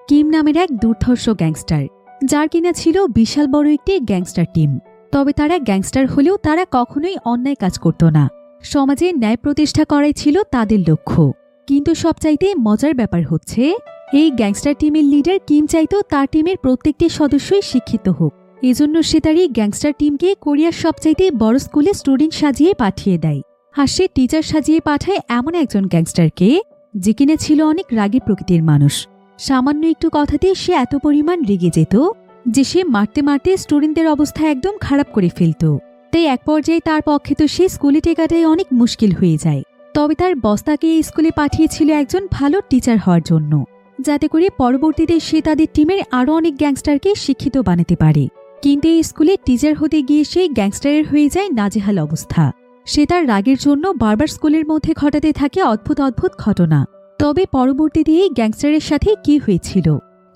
Kim নামের এক দুর্ধর্ষ গ্যাংস্টার, যার কিনা ছিল বিশাল বড় একটি গ্যাংস্টার টিম। তবে তারা গ্যাংস্টার হলেও তারা কখনোই অন্যায় কাজ করত না। সমাজে ন্যায় প্রতিষ্ঠা করাই ছিল তাদের লক্ষ্য। কিন্তু সবচাইতে মজার ব্যাপার হচ্ছে, এই গ্যাংস্টার টিমের লিডার কিম চাইতো তার টিমের প্রত্যেকটি সদস্যই শিক্ষিত হোক। এজন্য সে তার এই গ্যাংস্টার টিমকে কোরিয়ার সবচাইতে বড় স্কুলে স্টুডেন্ট সাজিয়ে পাঠিয়ে দেয়। আর সে টিচার সাজিয়ে পাঠায় এমন একজন গ্যাংস্টারকে, যে কিনা ছিল অনেক রাগী প্রকৃতির মানুষ। সামান্য একটু কথাতে সে এত পরিমাণ রেগে যেত যে সে মারতে মারতে স্টুডেন্টদের অবস্থা একদম খারাপ করে ফেলত। তাই এক পর্যায়ে তার পক্ষে তো সে স্কুলে টেকাটাই অনেক মুশকিল হয়ে যায়। তবে তার বস তাকে এই স্কুলে পাঠিয়েছিল একজন ভালো টিচার হওয়ার জন্য, যাতে করে পরবর্তীতে সে তাদের টিমের আরও অনেক গ্যাংস্টারকে শিক্ষিত বানাতে পারে। কিন্তু এই স্কুলে টিচার হতে গিয়ে সে গ্যাংস্টারের হয়ে যায় নাজেহাল অবস্থা। সে তার রাগের জন্য বারবার স্কুলের মধ্যে ঘটাতে থাকে অদ্ভুত অদ্ভুত ঘটনা। তবে পরবর্তীতে এই গ্যাংস্টারের সাথে কি হয়েছিল,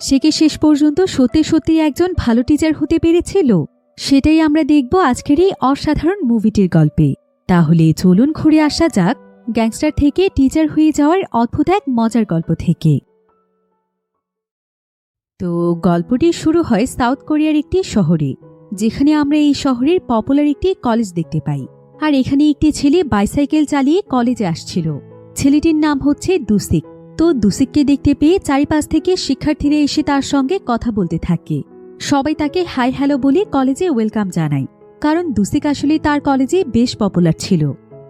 সে কি শেষ পর্যন্ত সত্যি সত্যি একজন ভালো টিচার হতে পেরেছিল, সেটাই আমরা দেখব আজকের এই অসাধারণ মুভিটির গল্পে। তাহলে চলুন ঘুরে আসা যাক গ্যাংস্টার থেকে টিচার হয়ে যাওয়ার অদ্ভুত এক মজার গল্প থেকে। তো গল্পটি শুরু হয় সাউথ কোরিয়ার একটি শহরে, যেখানে আমরা এই শহরের পপুলার একটি কলেজ দেখতে পাই। আর এখানে একটি ছেলে বাইসাইকেল চালিয়ে কলেজে আসছিল। ছেলেটির নাম হচ্ছে দুসিক। তো দুসিককে দেখতে পেয়ে চারিপাশ থেকে শিক্ষার্থীরা এসে তার সঙ্গে কথা বলতে থাকে। সবাই তাকে হাই হ্যালো বলে কলেজে ওয়েলকাম জানায়, কারণ দুসিক আসলে তার কলেজে বেশ পপুলার ছিল।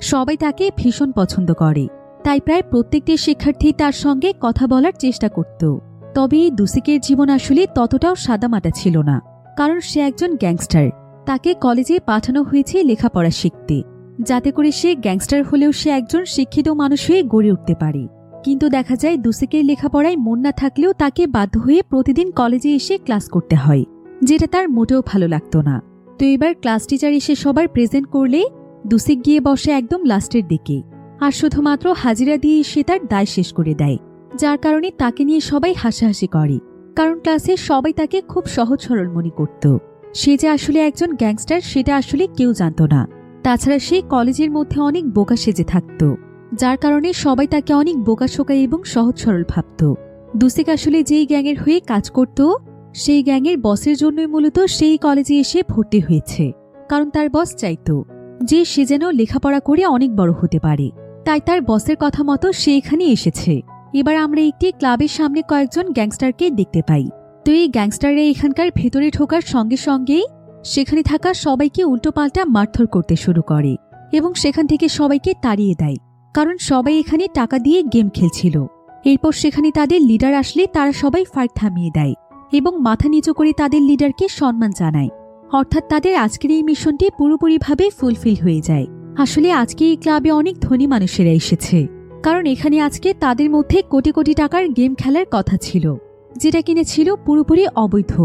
সবাই তাকে ভীষণ পছন্দ করে, তাই প্রায় প্রত্যেকটি শিক্ষার্থী তার সঙ্গে কথা বলার চেষ্টা করত। তবে এই দুসিকের জীবন আসলে ততটাও সাদামাটা ছিল না, কারণ সে একজন গ্যাংস্টার। তাকে কলেজে পাঠানো হয়েছে লেখাপড়া শিখতে, যাতে করে সে গ্যাংস্টার হলেও সে একজন শিক্ষিত মানুষ হয়ে গড়ে উঠতে পারে। কিন্তু দেখা যায় দুসিকের লেখাপড়ায় মন না থাকলেও তাকে বাধ্য হয়ে প্রতিদিন কলেজে এসে ক্লাস করতে হয়, যেটা তার মোটেও ভালো লাগতো না। তো এবার ক্লাস টিচার এসে সবার প্রেজেন্ট করলে দুসিক গিয়ে বসে একদম লাস্টের দিকে, আর শুধুমাত্র হাজিরা দিয়ে সে তার দায় শেষ করে দেয়, যার কারণে তাকে নিয়ে সবাই হাসাহাসি করে। কারণ ক্লাসে সবাই তাকে খুব সহজ সরল মনে করত। সে যে আসলে একজন গ্যাংস্টার সেটা আসলে কেউ জানত না। তাছাড়া সে কলেজের মধ্যে অনেক বোকা সেজে থাকত, যার কারণে সবাই তাকে অনেক বোকাশোকা এবং সহজ সরল ভাবত। দুসিক আসলে যেই গ্যাংয়ের হয়ে কাজ করত, সেই গ্যাংয়ের বসের জন্যই মূলত সেই কলেজে এসে ভর্তি হয়েছে। কারণ তার বস চাইত যে সে যেন লেখাপড়া করে অনেক বড় হতে পারে, তাই তার বসের কথা মতো সে এখানে এসেছে। এবার আমরা একটি ক্লাবের সামনে কয়েকজন গ্যাংস্টারকে দেখতে পাই। তো এই গ্যাংস্টাররা এখানকার ভেতরে ঢোকার সঙ্গে সঙ্গেই সেখানে থাকা সবাইকে উল্টোপাল্টা মারধর করতে শুরু করে এবং সেখান থেকে সবাইকে তাড়িয়ে দেয়, কারণ সবাই এখানে টাকা দিয়ে গেম খেলছিল। এরপর সেখানে তাদের লিডার আসলে তারা সবাই ফাইট থামিয়ে দেয় এবং মাথা নিচু করে তাদের লিডারকে সম্মান জানায়। অর্থাৎ তাদের আজকের এই মিশনটি পুরোপুরিভাবে ফুলফিল হয়ে যায়। আসলে আজকে এই ক্লাবে অনেক ধনী মানুষেরা এসেছে, কারণ এখানে আজকে তাদের মধ্যে কোটি কোটি টাকার গেম খেলার কথা ছিল, যেটা কিনে ছিল পুরোপুরি অবৈধ।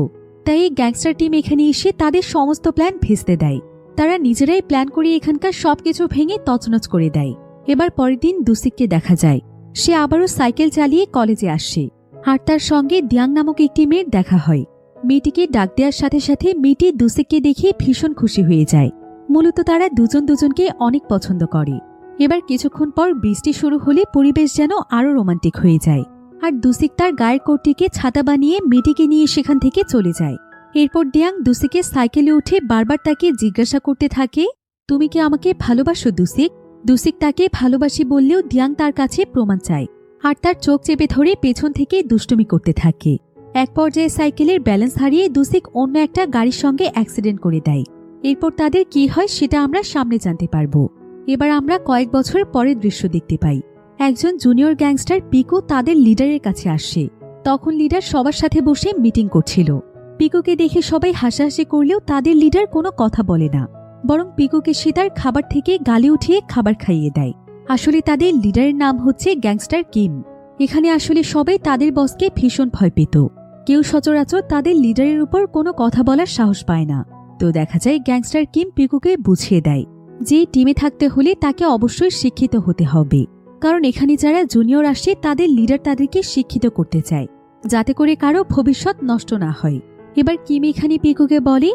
তাই এই গ্যাংস্টার টিম এখানে এসে তাদের সমস্ত প্ল্যান ভেস্তে দেয়। তারা নিজেরাই প্ল্যান করে এখানকার সবকিছু ভেঙে তছনছ করে দেয়। এবার পরের দিন দুসিককে দেখা যায়, সে আবারও সাইকেল চালিয়ে কলেজে আসে, আর তার সঙ্গে দিয়াং নামক একটি মেয়ের দেখা হয়। মেয়েটিকে ডাক দেওয়ার সাথে সাথে মেয়েটি দুসিককে দেখে ভীষণ খুশি হয়ে যায়। মূলত তারা দুজন দুজনকে অনেক পছন্দ করে। এবার কিছুক্ষণ পর বৃষ্টি শুরু হলে পরিবেশ যেন আরও রোমান্টিক হয়ে যায়, আর দুসিক তার গায়ের কোটটিকে ছাতা বানিয়ে মেয়েটিকে নিয়ে সেখান থেকে চলে যায়। এরপর দিয়াং দুসিকের সাইকেলে উঠে বারবার তাকে জিজ্ঞাসা করতে থাকে, তুমি কি আমাকে ভালোবাসো দুসিক? দুসিক তাকে ভালোবাসি বললেও দিয়াং তার কাছে প্রমাণ চায়, আর তার চোখ চেপে ধরে পেছন থেকে দুষ্টুমি করতে থাকে। এক পর্যায়ে সাইকেলের ব্যালেন্স হারিয়ে দুসিক অন্য একটা গাড়ির সঙ্গে অ্যাক্সিডেন্ট করে দেয়। এরপর তাদের কি হয় সেটা আমরা সামনে জানতে পারবো। এবার আমরা কয়েক বছর পরের দৃশ্য দেখতে পাই। একজন জুনিয়র গ্যাংস্টার পিকু তাদের লিডারের কাছে আসে। তখন লিডার সবার সাথে বসে মিটিং করছিল। পিকুকে দেখে সবাই হাসাহাসি করলেও তাদের লিডার কোনো কথা বলে না, বরং পিকুকে সে তার খাবার থেকে গালে উঠিয়ে খাবার খাইয়ে দেয়। আসলে তাদের লিডারের নাম হচ্ছে গ্যাংস্টার কিম। এখানে আসলে সবাই তাদের বসকে ভীষণ ভয় পেত। কেউ সচরাচর তাদের লিডারের উপর কোনো কথা বলার সাহস পায় না। তো দেখা যায় গ্যাংস্টার কিম পিকুকে বুঝিয়ে দেয় যে টিমে থাকতে হলে তাকে অবশ্যই শিক্ষিত হতে হবে, কারণ এখানে যারা জুনিয়র আসে তাদের লিডার তাদেরকে শিক্ষিত করতে চায়, যাতে করে কারো ভবিষ্যৎ নষ্ট না হয়। এবার কিম এখানে পিকুকে বলে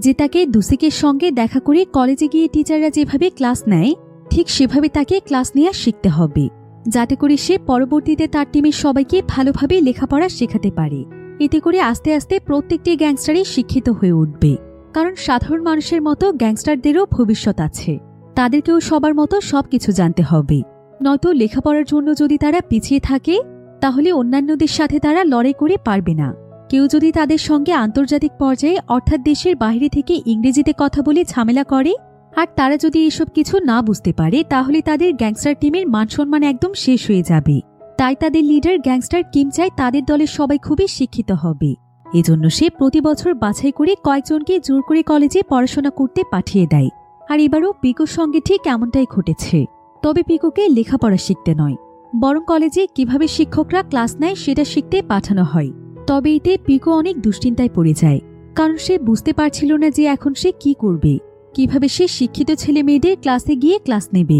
যে তাকে দুসিকের সঙ্গে দেখা করে কলেজে গিয়ে টিচাররা যেভাবে ক্লাস নেয় ঠিক সেভাবে তাকে ক্লাস নেওয়া শিখতে হবে। যাতে করে সে পরবর্তীতে তার টিমের সবাইকে ভালোভাবে লেখাপড়া শেখাতে পারে। এতে করে আস্তে আস্তে প্রত্যেকটি গ্যাংস্টারই শিক্ষিত হয়ে উঠবে, কারণ সাধারণ মানুষের মতো গ্যাংস্টারদেরও ভবিষ্যৎ আছে। তাদেরকেও সবার মতো সবকিছু জানতে হবে, নয়তো লেখাপড়ার জন্য যদি তারা পিছিয়ে থাকে তাহলে অন্যান্যদের সাথে তারা লড়াই করে পারবে না। কেউ যদি তাদের সঙ্গে আন্তর্জাতিক পর্যায়ে অর্থাৎ দেশের বাইরে থেকে ইংরেজিতে কথা বলে ঝামেলা করে আর তারা যদি এসব কিছু না বুঝতে পারে তাহলে তাদের গ্যাংস্টার টিমের মানসম্মান একদম শেষ হয়ে যাবে। তাই তাদের লিডার গ্যাংস্টার কিম চায় তাদের দলের সবাই খুবই শিক্ষিত হবে। এজন্য সে প্রতি বছর বাছাই করে কয়েকজনকে জোর করে কলেজে পড়াশোনা করতে পাঠিয়ে দেয়। আর এবারও পিকুর সঙ্গে ঠিক এমনটাই ঘটেছে। তবে পিকুকে লেখাপড়া শিখতে নয়, বরং কলেজে কিভাবে শিক্ষকরা ক্লাস নেয় সেটা শিখতে পাঠানো হয়। তবে এতে পিকু অনেক দুশ্চিন্তায় পড়ে যায়, কারণ সে বুঝতে পারছিল না যে এখন সে কি করবে, কিভাবে সে শিক্ষিত ছেলে মেয়েদের ক্লাসে গিয়ে ক্লাস নেবে।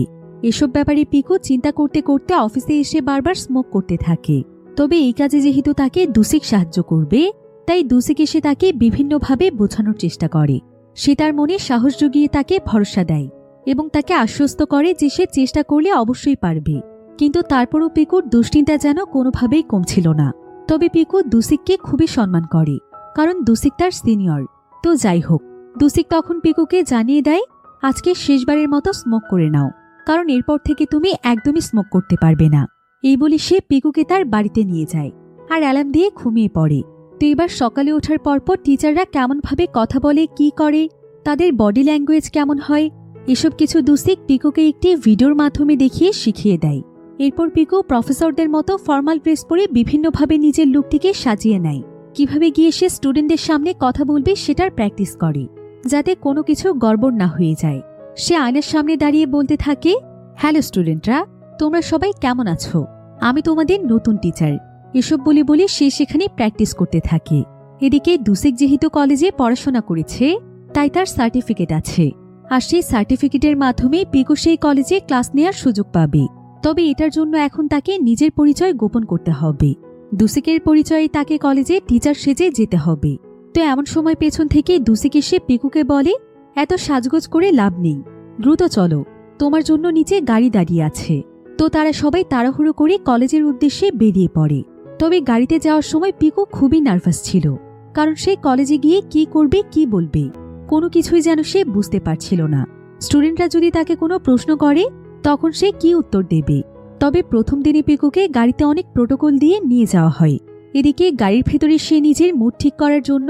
এসব ব্যাপারে পিকু চিন্তা করতে করতে অফিসে এসে বারবার স্মোক করতে থাকে। তবে এই কাজে যেহেতু তাকে দুসিক সাহায্য করবে, তাই দুসিক এসে তাকে বিভিন্নভাবে বোঝানোর চেষ্টা করে। সে তার মনে সাহস জুগিয়ে তাকে ভরসা দেয় এবং তাকে আশ্বস্ত করে যে সে চেষ্টা করলে অবশ্যই পারবে। কিন্তু তারপরও পিকুর দুশ্চিন্তা যেন কোনোভাবেই কমছিল না। তবে পিকু দুসিককে খুবই সম্মান করে, কারণ দুসিক তার সিনিয়র। তো যাই হোক, দুসিক তখন পিকুকে জানিয়ে দেয়, আজকে শেষবারের মতো স্মোক করে নাও, কারণ এরপর থেকে তুমি একদমই স্মোক করতে পারবে না। এই বলে সে পিকুকে তার বাড়িতে নিয়ে যায় আর অ্যালার্ম দিয়ে ঘুমিয়ে পড়ে। তো এবার সকালে ওঠার পরপর টিচাররা কেমনভাবে কথা বলে, কি করে, তাদের বডি ল্যাঙ্গুয়েজ কেমন হয়, এসব কিছু দুসিক পিকুকে একটি ভিডিওর মাধ্যমে দেখিয়ে শিখিয়ে দেয়। এরপর পিকু প্রফেসরদের মতো ফর্মাল ড্রেস পরে বিভিন্নভাবে নিজের লুকটিকে সাজিয়ে নেয়। কিভাবে গিয়ে সে স্টুডেন্টদের সামনে কথা বলবে সেটার প্র্যাকটিস করে, যাতে কোনো কিছু গড়বড় না হয়ে যায়। সে আয়নার সামনে দাঁড়িয়ে বলতে থাকে, হ্যালো স্টুডেন্টরা, তোমরা সবাই কেমন আছো? আমি তোমাদের নতুন টিচার। এসব বলে বলে সে সেখানে প্র্যাকটিস করতে থাকে। এদিকে দুসিক যেহেতু কলেজে পড়াশোনা করেছে, তাই তার সার্টিফিকেট আছে, আর সেই সার্টিফিকেটের মাধ্যমে পিকু সেই কলেজে ক্লাস নেওয়ার সুযোগ পাবে। তবে এটার জন্য এখন তাকে নিজের পরিচয় গোপন করতে হবে। দুসিকের পরিচয়ে তাকে কলেজে টিচার সেজে যেতে হবে। তো এমন সময় পেছন থেকে দুসিক এসে পিকুকে বলে, এত সাজগোজ করে লাভ নেই, দ্রুত চলো, তোমার জন্য নিচে গাড়ি দাঁড়িয়ে আছে। তো তারা সবাই তাড়াহুড়ো করে কলেজের উদ্দেশ্যে বেরিয়ে পড়ে। তবে গাড়িতে যাওয়ার সময় পিকু খুবই নার্ভাস ছিল, কারণ সে কলেজে গিয়ে কি করবে, কি বলবে, কোনো কিছুই যেন সে বুঝতে পারছিল না। স্টুডেন্টরা যদি তাকে কোনো প্রশ্ন করে তখন সে কি উত্তর দেবে। তবে প্রথম দিনে পিকুকে গাড়িতে অনেক প্রোটোকল দিয়ে নিয়ে যাওয়া হয়। এদিকে গাড়ির ভেতরে সে নিজের মুড ঠিক করার জন্য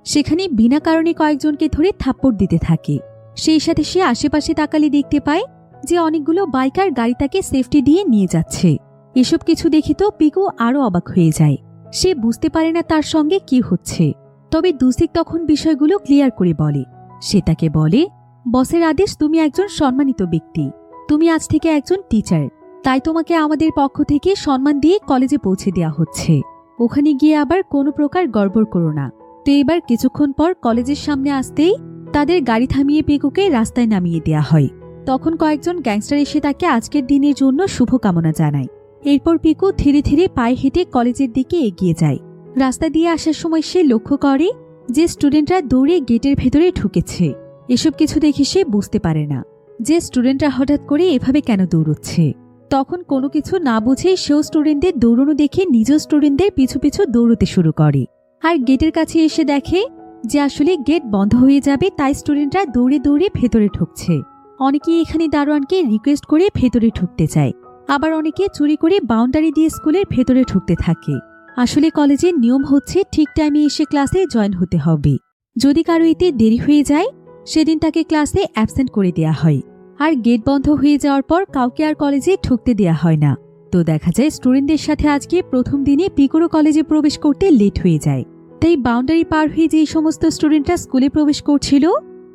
সেখানে বিনা কারণে কয়েকজনকে ধরে থাপ্পড় দিতে থাকে। সেই সাথে সে আশেপাশে তাকালে দেখতে পায় যে অনেকগুলো বাইকার গাড়ি তাকে সেফটি দিয়ে নিয়ে যাচ্ছে। এসব কিছু দেখে তো পিকু আরও অবাক হয়ে যায়। সে বুঝতে পারে না তার সঙ্গে কি হচ্ছে। তবে দুসিক তখন বিষয়গুলো ক্লিয়ার করে বলে। সে তাকে বলে, বসের আদেশ, তুমি একজন সম্মানিত ব্যক্তি, তুমি আজ থেকে একজন টিচার, তাই তোমাকে আমাদের পক্ষ থেকে সম্মান দিয়ে কলেজে পৌঁছে দেওয়া হচ্ছে। ওখানে গিয়ে আবার কোনো প্রকার গড়বড় করো না। তো এবার কিছুক্ষণ পর কলেজের সামনে আসতেই তাদের গাড়ি থামিয়ে পিকুকে রাস্তায় নামিয়ে দেওয়া হয়। তখন কয়েকজন গ্যাংস্টার এসে তাকে আজকের দিনের জন্য শুভকামনা জানায়। এরপর পিকু ধীরে ধীরে পায়ে হেঁটে কলেজের দিকে এগিয়ে যায়। রাস্তা দিয়ে আসার সময় সে লক্ষ্য করে যে স্টুডেন্টরা দৌড়ে গেটের ভেতরে ঢুকেছে। এসব কিছু দেখে সে বুঝতে পারে না যে স্টুডেন্টরা হঠাৎ করে এভাবে কেন দৌড়চ্ছে। তখন কোনো কিছু না বুঝেই সেও স্টুডেন্টদের দৌড়ানো দেখে নিজ স্টুডেন্টদের পিছু পিছু দৌড়তে শুরু করে। আর গেটের কাছে এসে দেখে যে আসলে গেট বন্ধ হয়ে যাবে, তাই স্টুডেন্টরা দৌড়ে দৌড়ে ভেতরে ঢুকছে। অনেকেই এখানে দারোয়ানকে রিকোয়েস্ট করে ভেতরে ঢুকতে চায়, আবার অনেকে চুরি করে বাউন্ডারি দিয়ে স্কুলের ভেতরে ঢুকতে থাকে। আসলে কলেজের নিয়ম হচ্ছে ঠিক টাইমে এসে ক্লাসে জয়েন হতে হবে। যদি কারো এতে দেরি হয়ে যায় সেদিন তাকে ক্লাসে অ্যাবসেন্ট করে দেয়া হয়। আর গেট বন্ধ হয়ে যাওয়ার পর কাউকে আর কলেজে ঢুকতে দেয়া হয় না। তো দেখা যায় স্টুডেন্টদের সাথে আজকে প্রথম দিনে পিকুরও কলেজে প্রবেশ করতে লেট হয়ে যায়। তাই বাউন্ডারি পার হয়ে যে সমস্ত স্টুডেন্টরা স্কুলে প্রবেশ করছিল,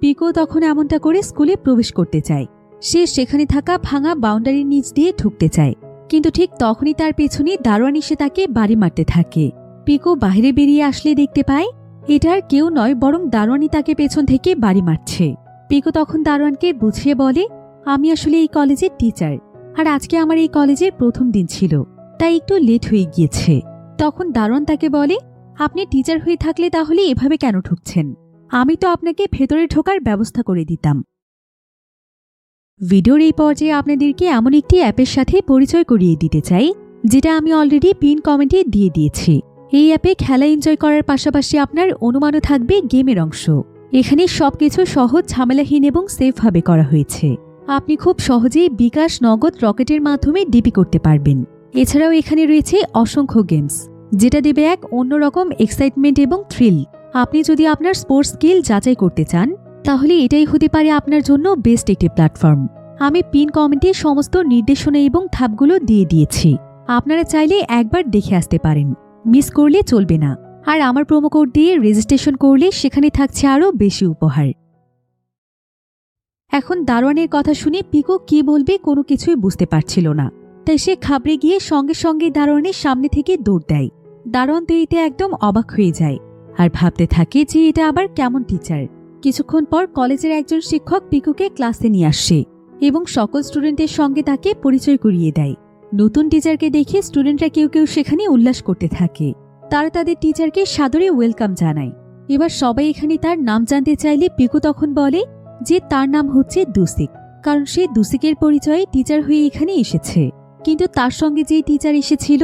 পিকু তখন এমনটা করে স্কুলে প্রবেশ করতে চায়। সে সেখানে থাকা ভাঙা বাউন্ডারির নিচ দিয়ে ঢুকতে চায়, কিন্তু ঠিক তখনই তার পেছনে দারোয়ান এসে তাকে বাড়ি মারতে থাকে। পিকু বাইরে বেরিয়ে আসলে দেখতে পায় এটা আর কেউ নয়, বরং দারোয়ানই তাকে পেছন থেকে বাড়ি মারছে। পিকু তখন দারোয়ানকে বুঝিয়ে বলে, আমি আসলে এই কলেজের টিচার, আর আজকে আমার এই কলেজের প্রথম দিন ছিল, তাই একটু লেট হয়ে গিয়েছে। তখন দারোয়ান তাকে বলে, আপনি টিচার হয়ে থাকলে তাহলে এভাবে কেন ঢুকছেন? আমি তো আপনাকে ভেতরে ঢোকার ব্যবস্থা করে দিতাম। ভিডিওর এই পর্যায়ে আপনাদেরকে এমন একটি অ্যাপের সাথে পরিচয় করিয়ে দিতে চাই, যেটা আমি অলরেডি পিন কমেন্টে দিয়ে দিয়েছি। এই অ্যাপে খেলা এনজয় করার পাশাপাশি আপনার অনুমানও থাকবে গেমের অংশ। এখানে সবকিছু সহজ, ঝামেলাহীন এবং সেফভাবে করা হয়েছে। আপনি খুব সহজেই বিকাশ, নগদ, রকেটের মাধ্যমে ডিপি করতে পারবেন। এছাড়াও এখানে রয়েছে অসংখ্য গেমস, যেটা দেবে এক অন্যরকম এক্সাইটমেন্ট এবং থ্রিল। আপনি যদি আপনার স্পোর্টস স্কিল যাচাই করতে চান, তাহলে এটাই হতে পারে আপনার জন্য বেস্ট একটি প্ল্যাটফর্ম। আমি পিন কমেন্টে সমস্ত নির্দেশনা এবং ধাপগুলো দিয়ে দিয়েছি। আপনারা চাইলে একবার দেখে আসতে পারেন, মিস করলে চলবে না। আর আমার প্রোমো কোড দিয়ে রেজিস্ট্রেশন করলে সেখানে থাকছে আরও বেশি উপহার। এখন দারোয়ানের কথা শুনে পিকু কি বলবে কোনো কিছুই বুঝতে পারছিল না, তাই সে ঘাবড়ে গিয়ে সঙ্গে সঙ্গে দারোয়ানের সামনে থেকে দৌড় দেয়। দারোয়ান তো এতে একদম অবাক হয়ে যায় আর ভাবতে থাকে যে এটা আবার কেমন টিচার। কিছুক্ষণ পর কলেজের একজন শিক্ষক পিকুকে ক্লাসে নিয়ে আসে এবং সকল স্টুডেন্টের সঙ্গে তাকে পরিচয় করিয়ে দেয়। নতুন টিচারকে দেখে স্টুডেন্টরা কেউ কেউ সেখানে উল্লাস করতে থাকে। তারা তাদের টিচারকে সাদরে ওয়েলকাম জানায়। এবার সবাই এখানে তার নাম জানতে চাইলে পিকু তখন বলে যে তার নাম হচ্ছে দুসিক, কারণ সে দুসিকের পরিচয়ে টিচার হয়ে এখানে এসেছে। কিন্তু তার সঙ্গে যে টিচার এসেছিল,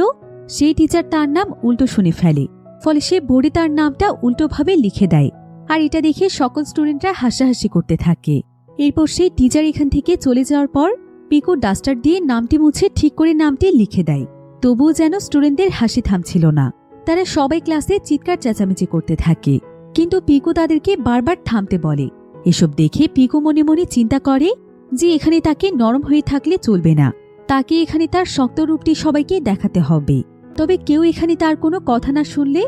সেই টিচার তার নাম উল্টো শুনে ফেলে, ফলে সে বোর্ডে তার নামটা উল্টোভাবে লিখে দেয়। আর এটা দেখে সকল স্টুডেন্টরা হাসাহাসি করতে থাকে। এরপর সেই টিচার এখান থেকে চলে যাওয়ার পর পিকু ডাস্টার দিয়ে নামটি মুছে ঠিক করে নামটি লিখে দেয়। তবুও যেন স্টুডেন্টদের হাসি থামছিল না। তারা সবাই ক্লাসে চিৎকার চেঁচামেচি করতে থাকে, কিন্তু পিকু তাদেরকে বারবার থামতে বলে। এসব দেখে পিকু মনে মনে চিন্তা করে যে এখানে তাকে নরম হয়ে থাকলে চলবে না, তাকে এখানে তার শক্ত রূপটি সবাইকে দেখাতে হবে। তবে কেউ এখানে তার কোনো কথা না শুনলে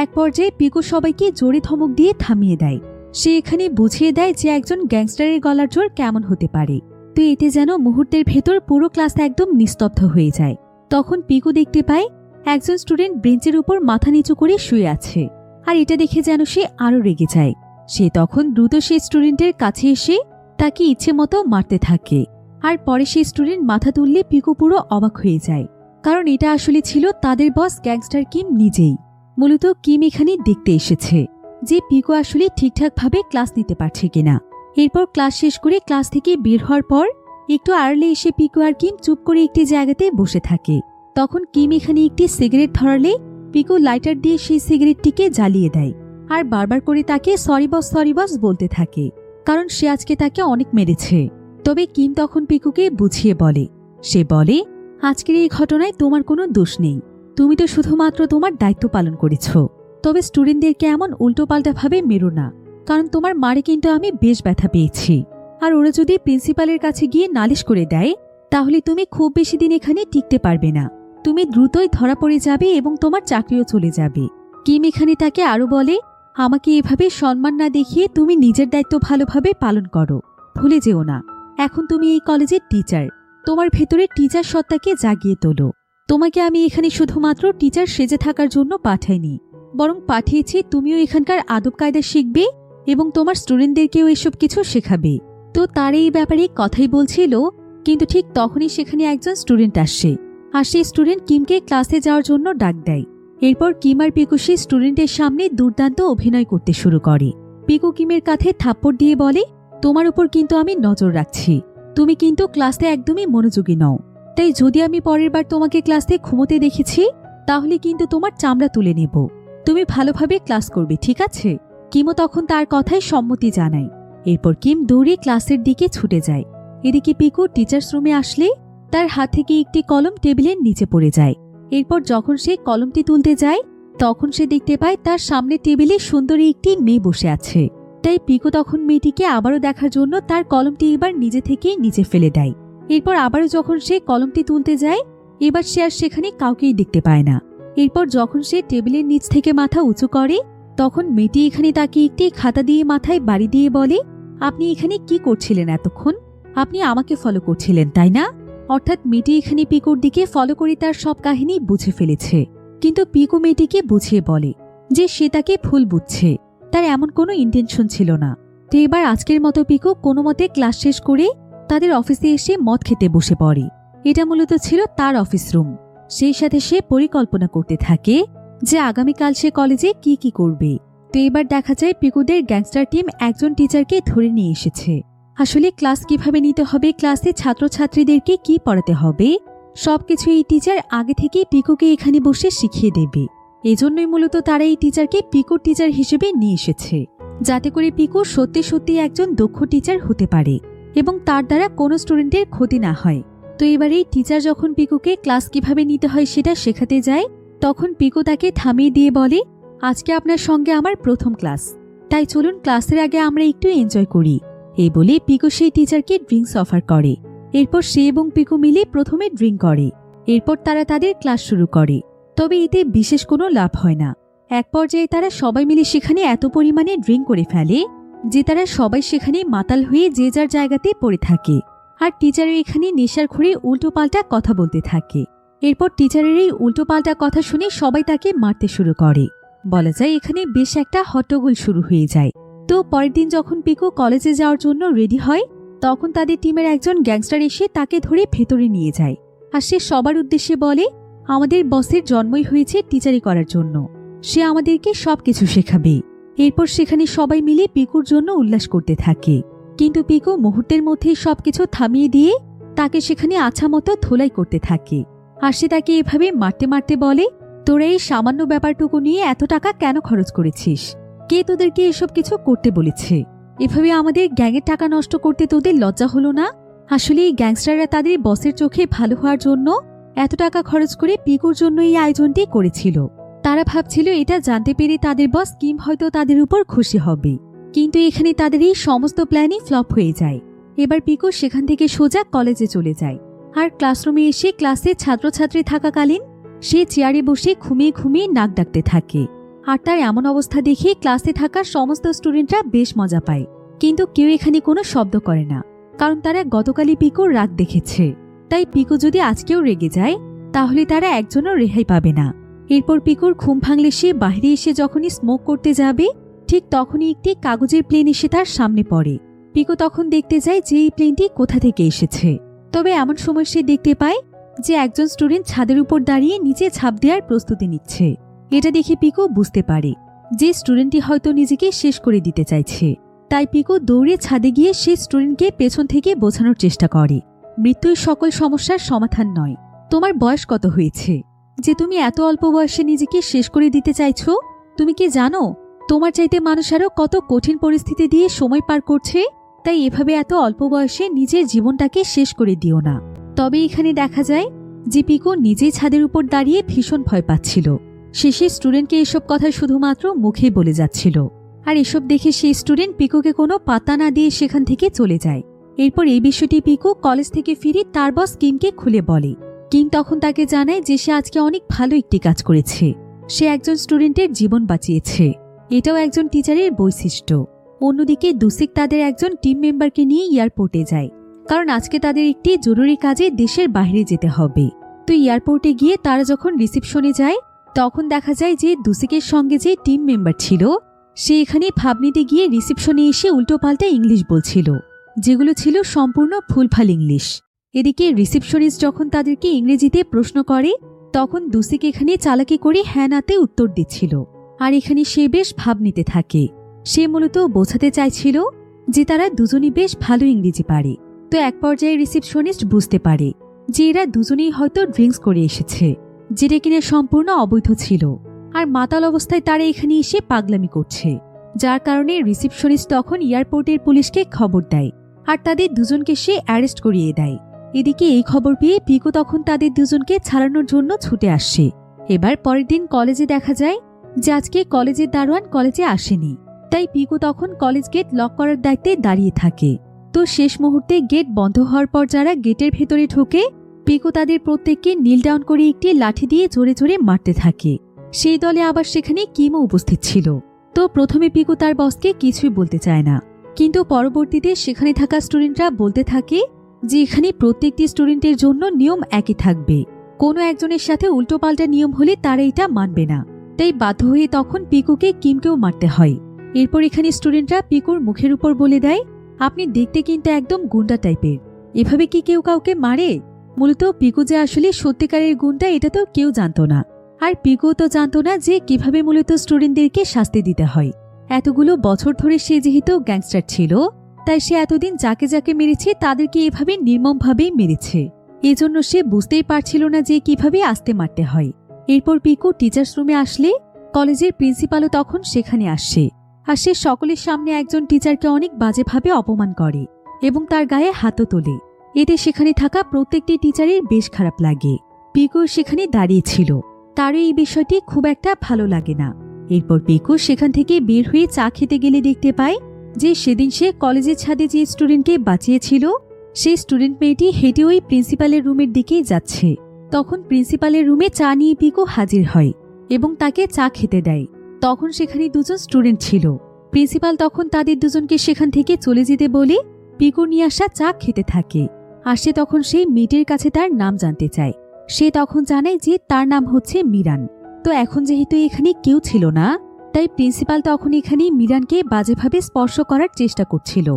এক পর্যায়ে পিকু সবাইকে জোরে ধমক দিয়ে থামিয়ে দেয়। সে এখানে বুঝিয়ে দেয় যে একজন গ্যাংস্টারের গলার জোর কেমন হতে পারে। তো এতে যেন মুহূর্তের ভেতর পুরো ক্লাস একদম নিস্তব্ধ হয়ে যায়। তখন পিকু দেখতে পায় একজন স্টুডেন্ট বেঞ্চের উপর মাথা নিচু করে শুয়ে আছে। আর এটা দেখে যেন সে আরো রেগে যায়। সে তখন দ্রুত সেই স্টুডেন্টের কাছে এসে তাকে ইচ্ছে মতো মারতে থাকে। আর পরে সেই স্টুডেন্ট মাথা তুললে পিকু পুরো অবাক হয়ে যায়, কারণ এটা আসলে ছিল তাদের বস গ্যাংস্টার কিম নিজেই। মূলত কিম এখানে দেখতে এসেছে যে পিকু আসলে ঠিকঠাকভাবে ক্লাস নিতে পারছে কিনা। এরপর ক্লাস শেষ করে ক্লাস থেকে বের হওয়ার পর একটু আড়ালে এসে পিকু আর কিম চুপ করে একটি জায়গাতে বসে থাকে। তখন কিম এখানে একটি সিগারেট ধরালে পিকু লাইটার দিয়ে সেই সিগারেটটিকে জ্বালিয়ে দেয় আর বারবার করে তাকে সরি বস বলতে থাকে, কারণ সে আজকে তাকে অনেক মেরেছে। তবে কিম তখন পিকুকে বুঝিয়ে বলে, সে বলে আজকের এই ঘটনায় তোমার কোনো দোষ নেই, তুমি তো শুধুমাত্র তোমার দায়িত্ব পালন করেছ। তবে স্টুডেন্টদেরকে এমন উল্টোপাল্টাভাবে মেরো না, কারণ তোমার মারে কিন্তু আমি বেশ ব্যথা পেয়েছি। আর ওরা যদি প্রিন্সিপালের কাছে গিয়ে নালিশ করে দেয়, তাহলে তুমি খুব বেশি দিন এখানে টিকতে পারবে না। তুমি দ্রুতই ধরা পড়ে যাবে এবং তোমার চাকরিও চলে যাবে। কিম এখানে তাকে আরো বলে, আমাকে এভাবে সম্মান না দেখিয়ে তুমি নিজের দায়িত্ব ভালোভাবে পালন করো, ভুলে যেও না এখন তুমি এই কলেজের টিচার। তোমার ভেতরে টিচার সত্তাকে জাগিয়ে তোলো। তোমাকে আমি এখানে শুধুমাত্র টিচার সেজে থাকার জন্য পাঠাইনি, বরং পাঠিয়েছি তুমিও এখানকার আদব কায়দা শিখবে এবং তোমার স্টুডেন্টদেরকেও এসব কিছু শেখাবে। তো তার এই ব্যাপারে কথাই বলছিল, কিন্তু ঠিক তখনই সেখানে একজন স্টুডেন্ট আসে আর সেই স্টুডেন্ট কিমকে ক্লাসে যাওয়ার জন্য ডাক দেয়। এরপর কিম আর পিকু সেই স্টুডেন্টের সামনে দুর্দান্ত অভিনয় করতে শুরু করে। পিকু কিমের কাঁধে থাপ্পড় দিয়ে বলে, তোমার উপর কিন্তু আমি নজর রাখছি, তুমি কিন্তু ক্লাসে একদমই মনোযোগী নও। তাই যদি আমি পরের বার তোমাকে ক্লাসে ঘুমোতে দেখেছি, তাহলে কিন্তু তোমার চামড়া তুলে নেব। তুমি ভালোভাবে ক্লাস করবে, ঠিক আছে? কিমও তখন তার কথায় সম্মতি জানায়। এরপর কিম দৌড়ে ক্লাসের দিকে ছুটে যায়। এদিকে পিকু টিচার্স রুমে আসলে তার হাত থেকে একটি কলম টেবিলের নিচে পড়ে যায়। এরপর যখন সে কলমটি তুলতে যায়, তখন সে দেখতে পায় তার সামনে টেবিলে সুন্দরী একটি মেয়ে বসে আছে। তাই পিকু তখন মেয়েটিকে আবারও দেখার জন্য তার কলমটি এবার নিজে থেকে নিচে ফেলে দেয়। এরপর আবারও যখন সে কলমটি তুলতে যায়, এবার সে আর সেখানে কাউকেই দেখতে পায় না। এরপর যখন সে টেবিলের নিচ থেকে মাথা উঁচু করে, তখন মেয়েটি এখানে তাকে একটি খাতা দিয়ে মাথায় বাড়ি দিয়ে বলে, আপনি এখানে কি করছিলেন এতক্ষণ? আপনি আমাকে ফলো করছিলেন, তাই না? অর্থাৎ মেয়েটি এখানে পিকুর দিকে ফলো করে তার সব কাহিনী বুঝে ফেলেছে। কিন্তু পিকু মেয়েটিকে বুঝিয়ে বলে যে সে তাকে ভুল বুঝছে, তার এমন কোনো ইন্টেনশন ছিল না। তো এবার আজকের মতো পিকু কোনো মতে ক্লাস শেষ করে তাদের অফিসে এসে মদ খেতে বসে পড়ে। এটা মূলত ছিল তার অফিস রুম। সেই সাথে সে পরিকল্পনা করতে থাকে যে আগামীকাল সে কলেজে কি কি করবে। তো এবার দেখা যায় পিকুদের গ্যাংস্টার টিম একজন টিচারকে ধরে নিয়ে এসেছে। আসলে ক্লাস কিভাবে নিতে হবে, ক্লাসে ছাত্রছাত্রীদেরকে কি পড়াতে হবে, সবকিছু এই টিচার আগে থেকে পিকুকে এখানে বসে শিখিয়ে দেবে। এজন্যই মূলত তারা এই টিচারকে পিকুর টিচার হিসেবে নিয়ে এসেছে, যাতে করে পিকু সত্যি সত্যি একজন দক্ষ টিচার হতে পারে এবং তার দ্বারা কোনো স্টুডেন্টের ক্ষতি না হয়। তো এবার এই টিচার যখন পিকুকে ক্লাস কিভাবে নিতে হয় সেটা শেখাতে যায়, তখন পিকু তাকে থামিয়ে দিয়ে বলে, আজকে আপনার সঙ্গে আমার প্রথম ক্লাস, তাই চলুন ক্লাসের আগে আমরা একটু এনজয় করি। এই বলে পিকু সেই টিচারকে ড্রিঙ্কস অফার করে। এরপর সে এবং পিকু মিলে প্রথমে ড্রিঙ্ক করে। এরপর তারা তাদের ক্লাস শুরু করে। তবে এতে বিশেষ কোনো লাভ হয় না। এক পর্যায়ে তারা সবাই মিলে সেখানে এত পরিমাণে ড্রিঙ্ক করে ফেলে যে তারা সবাই সেখানে মাতাল হয়ে যে যার জায়গাতে পড়ে থাকে। আর টিচারের এখানে নেশার ঘুরে উল্টোপাল্টা কথা বলতে থাকে। এরপর টিচারের এই উল্টোপাল্টা কথা শুনে সবাই তাকে মারতে শুরু করে। বলা যায় এখানে বেশ একটা হট্টগোল শুরু হয়ে যায়। তো পরের দিন যখন পিকু কলেজে যাওয়ার জন্য রেডি হয়, তখন তাদের টিমের একজন গ্যাংস্টার এসে তাকে ধরে ভেতরে নিয়ে যায়। আর সে সবার উদ্দেশ্যে বলে, আমাদের বসের জন্মই হয়েছে টিচারি করার জন্য, সে আমাদেরকে সবকিছু শেখাবে। এরপর সেখানে সবাই মিলে পিকুর জন্য উল্লাস করতে থাকে। কিন্তু পিকু মুহূর্তের মধ্যেই সবকিছু থামিয়ে দিয়ে তাকে সেখানে আছা মতো ধোলাই করতে থাকে। আর সে তাকে এভাবে মারতে মারতে বলে, তোরা এই সামান্য ব্যাপারটুকু নিয়ে এত টাকা কেন খরচ করেছিস? কে তোদেরকে এসব কিছু করতে বলেছে? এভাবে আমাদের গ্যাংয়ের টাকা নষ্ট করতে তোদের লজ্জা হলো না? আসলে এই গ্যাংস্টাররা তাদের বসের চোখে ভালো হওয়ার জন্য এত টাকা খরচ করে পিকুর জন্য এই আয়োজনটি করেছিল। তারা ভাবছিল এটা জানতে পেরে তাদের বস কিম হয়তো তাদের উপর খুশি হবে। কিন্তু এখানে তাদের এই সমস্ত প্ল্যানই ফ্লপ হয়ে যায়। এবার পিকু সেখান থেকে সোজা কলেজে চলে যায়। আর ক্লাসরুমে এসে ক্লাসে ছাত্রছাত্রী থাকাকালীন সে চেয়ারে বসে ঘুমিয়ে ঘুমিয়ে নাক ডাকতে থাকে। আর তার এমন অবস্থা দেখে ক্লাসে থাকা সমস্ত স্টুডেন্টরা বেশ মজা পায়। কিন্তু কেউ এখানে কোনো শব্দ করে না, কারণ তারা গতকালই পিকুর রাগ দেখেছে। তাই পিকু যদি আজকেও রেগে যায় তাহলে তারা একজনও রেহাই পাবে না। এরপর পিকুর ঘুম ভাঙলে সে বাইরে এসে যখনই স্মোক করতে যাবে, ঠিক তখনই একটি কাগজের প্লেন এসে তার সামনে পড়ে। পিকু তখন দেখতে যায় যে এই প্লেনটি কোথা থেকে এসেছে। তবে এমন সময় সে দেখতে পায় যে একজন স্টুডেন্ট ছাদের উপর দাঁড়িয়ে নিচে ঝাঁপ দেওয়ার প্রস্তুতি নিচ্ছে। এটা দেখে পিকু বুঝতে পারে যে স্টুডেন্টটি হয়তো নিজেকে শেষ করে দিতে চাইছে। তাই পিকু দৌড়ে ছাদে গিয়ে সেই স্টুডেন্টকে পেছন থেকে বোঝানোর চেষ্টা করে, মৃত্যুই সকল সমস্যার সমাধান নয়। তোমার বয়স কত হয়েছে যে তুমি এত অল্প বয়সে নিজেকে শেষ করে দিতে চাইছো? তুমি কি জানো তোমার চাইতে মানুষ আরও কত কঠিন পরিস্থিতি দিয়ে সময় পার করছে? তাই এভাবে এত অল্প বয়সে নিজের জীবনটাকে শেষ করে দিও না। তবে এখানে দেখা যায় যে পিকু নিজেই ছাদের উপর দাঁড়িয়ে ভীষণ ভয় পাচ্ছিল। শেষে স্টুডেন্টকে এসব কথা শুধুমাত্র মুখেই বলে যাচ্ছিল। আর এসব দেখে সেই স্টুডেন্ট পিকুকে কোনো পাত্তা না দিয়ে সেখান থেকে চলে যায়। এরপর এই বিষয়টি পিকু কলেজ থেকে ফিরে তার বস কিমকে খুলে বলে। কিম তখন তাকে জানায় যে সে আজকে অনেক ভালো একটি কাজ করেছে, সে একজন স্টুডেন্টের জীবন বাঁচিয়েছে। এটাও একজন টিচারের বৈশিষ্ট্য। অন্যদিকে দুসিক তাদের একজন টিম মেম্বারকে নিয়ে এয়ারপোর্টে যায়, কারণ আজকে তাদের একটি জরুরি কাজে দেশের বাইরে যেতে হবে। তো এয়ারপোর্টে গিয়ে তারা যখন রিসেপশনে যায়, তখন দেখা যায় যে দুসিকের সঙ্গে যে টিম মেম্বার ছিল সে এখানে ভাব নিতে গিয়ে রিসেপশনে এসে উল্টোপাল্টা ইংলিশ বলছিল, যেগুলো ছিল সম্পূর্ণ ভুলভাল ইংলিশ। এদিকে রিসেপশনিস্ট যখন তাদেরকে ইংরেজিতে প্রশ্ন করে, তখন দুসিক এখানে চালাকি করে হ্যাঁ নাতে উত্তর দিচ্ছিল। আর এখানে সে বেশ ভাব নিতে থাকে। সে মূলত বোঝাতে চাইছিল যে তারা দুজনই বেশ ভালো ইংরেজি পারে। তো এক পর্যায়ে রিসেপশনিস্ট বুঝতে পারে যে এরা দুজনেই হয়তো ড্রিঙ্কস করে এসেছে, যেটা কিনা সম্পূর্ণ অবৈধ ছিল। আর মাতাল অবস্থায় তারা এখানে এসে পাগলামি করছে, যার কারণে রিসেপশনিস্ট তখন এয়ারপোর্টের পুলিশকে খবর দেয়। আর তাদের দুজনকে সে অ্যারেস্ট করিয়ে দেয়। এদিকে এই খবর পেয়ে পিকু তখন তাদের দুজনকে ছাড়ানোর জন্য ছুটে আসছে। এবার পরের দিন কলেজে দেখা যায় যে আজকে কলেজের দারোয়ান কলেজে আসেনি। তাই পিকু তখন কলেজ গেট লক করার দায়িত্বে দাঁড়িয়ে থাকে। তো শেষ মুহূর্তে গেট বন্ধ হওয়ার পর যারা গেটের ভেতরে ঢোকে, পিকু তাদের প্রত্যেককে নীল ডাউন করে একটি লাঠি দিয়ে জোরে জোরে মারতে থাকে। সেই দলে আবার সেখানে কিমও উপস্থিত ছিল। তো প্রথমে পিকু তার বসকে কিছুই বলতে চায় না, কিন্তু পরবর্তীতে সেখানে থাকা স্টুডেন্টরা বলতে থাকে যে এখানে প্রত্যেকটি স্টুডেন্টের জন্য নিয়ম একই থাকবে, কোনো একজনের সাথে উল্টোপাল্টা নিয়ম হলে তারা এটা মানবে না। তাই বাধ্য হয়ে তখন পিকুকে কিমকেও মারতে হয়। এরপর এখানে স্টুডেন্টরা পিকুর মুখের উপর বলে দেয়, আপনি দেখতে কিন্তু একদম গুন্ডা টাইপের, এভাবে কি কেউ কাউকে মারে? মূলত পিকু যে আসলে সত্যিকারের গুন্ডা এটা তো কেউ জানতো না। আর পিকু তো জানতো না যে কিভাবে মূলত স্টুডেন্টদেরকে শাস্তি দিতে হয়। এতগুলো বছর ধরে সে যেহেতু গ্যাংস্টার ছিল, তাই সে এতদিন যাকে যাকে মেরেছে তাদেরকে এভাবে নির্মমভাবেই মেরেছে। এজন্য সে বুঝতেই পারছিল না যে কিভাবে আস্তে মারতে হয়। এরপর পিকু টিচার্স রুমে আসলে কলেজের প্রিন্সিপালও তখন সেখানে আসে। আর সে সকলের সামনে একজন টিচারকে অনেক বাজেভাবে অপমান করে এবং তার গায়ে হাতও তোলে। এতে সেখানে থাকা প্রত্যেকটি টিচারের বেশ খারাপ লাগে। পিকু সেখানে দাঁড়িয়েছিল, তারও এই বিষয়টি খুব একটা ভালো লাগে না। এরপর পিকু সেখান থেকে বের হয়ে চা খেতে গেলে দেখতে পায় যে সেদিন সে কলেজের ছাদে যে স্টুডেন্টকে বাঁচিয়েছিল সেই স্টুডেন্ট মেয়েটি হেঁটে ওই প্রিন্সিপালের রুমের দিকেই যাচ্ছে। তখন প্রিন্সিপালের রুমে চা নিয়ে পিকু হাজির হয় এবং তাকে চা খেতে দেয়। তখন সেখানে দুজন স্টুডেন্ট ছিল। প্রিন্সিপাল তখন তাদের দুজনকে সেখান থেকে চলে যেতে বলে পিকু নিয়ে আসা চা খেতে থাকে। আর সে তখন সেই মেয়েটির কাছে তার নাম জানতে চায়। সে তখন জানায় যে তার নাম হচ্ছে মিরান। তো এখন যেহেতু এখানে কেউ ছিল না, তাই প্রিন্সিপাল তখন এখানে মিরানকে বাজেভাবে স্পর্শ করার চেষ্টা করছিল।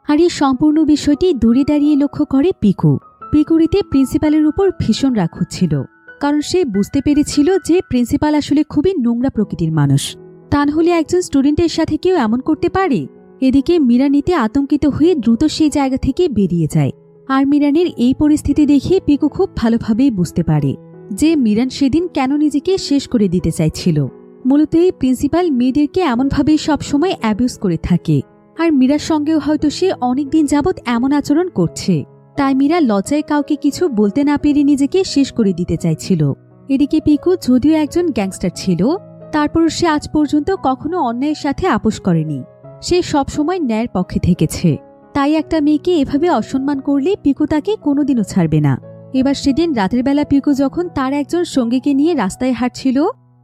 আর এই সম্পূর্ণ বিষয়টি দূরে দাঁড়িয়ে লক্ষ্য করে পিকু। পিকুরিতে প্রিন্সিপালের উপর ভীষণ রাগ হচ্ছিল, কারণ সে বুঝতে পেরেছিল যে প্রিন্সিপাল আসলে খুবই নোংরা প্রকৃতির মানুষ। তা হলে একজন স্টুডেন্টের সাথে কেউ এমন করতে পারে। এদিকে মিরান এতে আতঙ্কিত হয়ে দ্রুত সেই জায়গা থেকে বেরিয়ে যায়। আর মিরানের এই পরিস্থিতি দেখে পিকু খুব ভালোভাবেই বুঝতে পারে যে মিরান সেদিন কেন নিজেকে শেষ করে দিতে চাইছিল। মূলত এই প্রিন্সিপাল মেয়েদেরকে এমনভাবেই সবসময় অ্যাবিউজ করে থাকে। আর মীরার সঙ্গেও হয়তো সে অনেকদিন যাবৎ এমন আচরণ করছে। তাই মীরা লজ্জায় কাউকে কিছু বলতে না পেরে নিজেকে শেষ করে দিতে চাইছিল। এদিকে পিকু যদিও একজন গ্যাংস্টার ছিল, তারপরও সে আজ পর্যন্ত কখনো অন্যায়ের সাথে আপোষ করেনি। সে সবসময় ন্যায়ের পক্ষে থেকেছে। তাই একটা মেয়েকে এভাবে অসম্মান করলে পিকু তাকে কোনোদিনও ছাড়বে না। এবার সেদিন রাতের বেলা পিকু যখন তার একজন সঙ্গীকে নিয়ে রাস্তায় হাঁটছিল,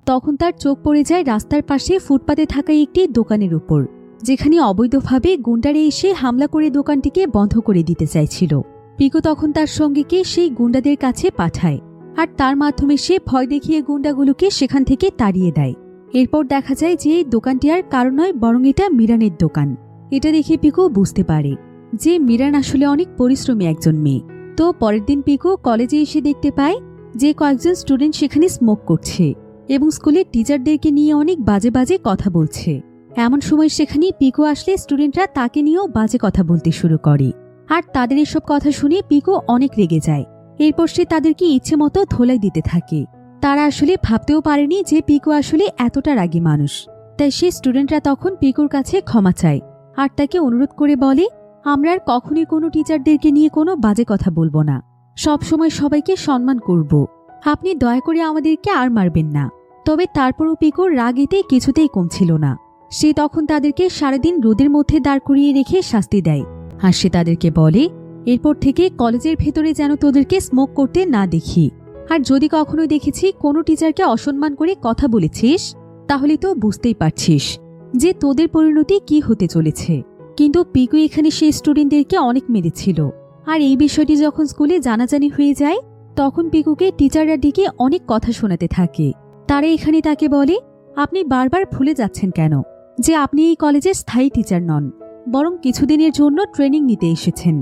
তখন তার চোখ পড়ে যায় রাস্তার পাশে ফুটপাতে থাকা একটি দোকানের উপর, যেখানে অবৈধভাবে গুন্ডারা এসে হামলা করে দোকানটিকে বন্ধ করে দিতে চাইছিল। পিকু তখন তার সঙ্গীকে সেই গুন্ডাদের কাছে পাঠায়, আর তার মাধ্যমে সে ভয় দেখিয়ে গুন্ডাগুলোকে সেখান থেকে তাড়িয়ে দেয়। এরপর দেখা যায় যে এই দোকানটি আর কারো নয়, বরং এটা মিরানের দোকান। এটা দেখে পিকু বুঝতে পারে যে মিরান আসলে অনেক পরিশ্রমী একজন মেয়ে। তো পরের দিন পিকু কলেজে এসে দেখতে পায় যে কয়েকজন স্টুডেন্ট সেখানে স্মোক করছে এবং স্কুলের টিচারদেরকে নিয়ে অনেক বাজে বাজে কথা বলছে। এমন সময় সেখানে পিকু আসলে স্টুডেন্টরা তাকে নিয়েও বাজে কথা বলতে শুরু করে। আর তাদের এসব কথা শুনে পিকু অনেক রেগে যায়। এরপর সে তাদেরকে ইচ্ছে মতো ধোলাই দিতে থাকে। তারা আসলে ভাবতেও পারেনি যে পিকু আসলে এতটা রাগী মানুষ। তাই সে স্টুডেন্টরা তখন পিকুর কাছে ক্ষমা চায় আর তাকে অনুরোধ করে বলে, আমরা আর কখনোই কোনো টিচারদেরকে নিয়ে কোনো বাজে কথা বলবো না, সবসময় সবাইকে সম্মান করব। আপনি দয়া করে আমাদেরকে আর মারবেন না। তবে তারপরও পিকুর রাগ এতে কিছুতেই কমছিল না। সে তখন তাদেরকে সারাদিন রোদের মধ্যে দাঁড় করিয়ে রেখে শাস্তি দেয়। আর সে তাদেরকে বলে, এরপর থেকে কলেজের ভেতরে যেন তোদেরকে স্মোক করতে না দেখি। আর যদি কখনো দেখেছি কোনো টিচারকে অসম্মান করে কথা বলেছিস, তাহলে তো বুঝতেই পারছিস যে তোদের পরিণতি কি হতে চলেছে। কিন্তু পিকু এখানে সেই স্টুডেন্টদেরকে অনেক মেরেছিল। আর এই বিষয়টি যখন স্কুলে জানাজানি হয়ে যায়, তখন পিকুকে টিচাররা ডেকে অনেক কথা শোনাতে থাকে। তারা এখানে তাকে বলে, আপনি বারবার ভুলে যাচ্ছেন কেন যে আপনি এই কলেজের স্থায়ী টিচার নন, বরং কিছুদিনের জন্য ট্রেনিং নিতে এসেছেন।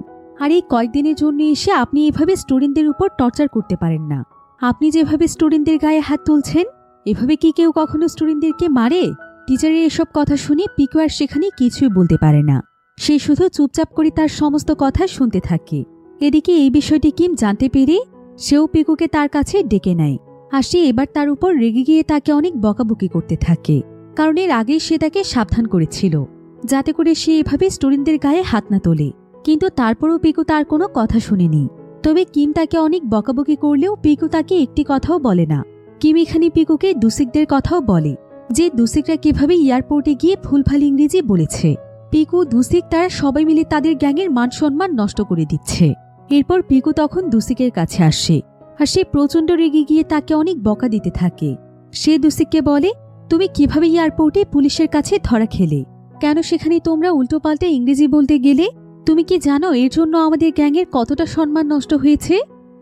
আর এই কয়েকদিনের জন্য এসে আপনি এভাবে স্টুডেন্টদের উপর টর্চার করতে পারেন না। আপনি যেভাবে স্টুডেন্টদের গায়ে হাত তুলছেন, এভাবে কি কেউ কখনো স্টুডেন্টদেরকে মারে? টিচারের এসব কথা শুনে পিকু আর সেখানে কিছুই বলতে পারে না। সে শুধু চুপচাপ করে তার সমস্ত কথা শুনতে থাকে। এদিকে এই বিষয়টি কিম জানতে পেরে সেও পিকুকে তার কাছে ডেকে নেয়। আর সে এবার তার উপর রেগে গিয়ে তাকে অনেক বকাবকি করতে থাকে, কারণ এর আগেই সে তাকে সাবধান করেছিল যাতে করে সে এভাবে স্টুডেন্টদের গায়ে হাত না তোলে। কিন্তু তারপরও পিকু তার কোনো কথা শুনেনি। তবে কিম তাকে অনেক বকাবকি করলেও পিকু তাকে একটি কথাও বলে না। কিম এখানে পিকুকে দুসিকদের কথাও বলে যে দুসিকরা কিভাবে এয়ারপোর্টে গিয়ে ভুলভাল ইংরেজি বলেছে। পিকু, দুসিক তারা সবাই মিলে তাদের গ্যাংয়ের মান সম্মান নষ্ট করে দিচ্ছে। এরপর পিকু তখন দুসিকের কাছে আসে আর সে প্রচণ্ড রেগে গিয়ে তাকে অনেক বকা দিতে থাকে। সে দুসিককে বলে, তুমি কিভাবে এয়ারপোর্টে পুলিশের কাছে ধরা খেলে? কেন সেখানে তোমরা উল্টোপাল্টা ইংরেজি বলতে গেলে? তুমি কি জানো এর জন্য আমাদের গ্যাংয়ের কতটা সম্মান নষ্ট হয়েছে?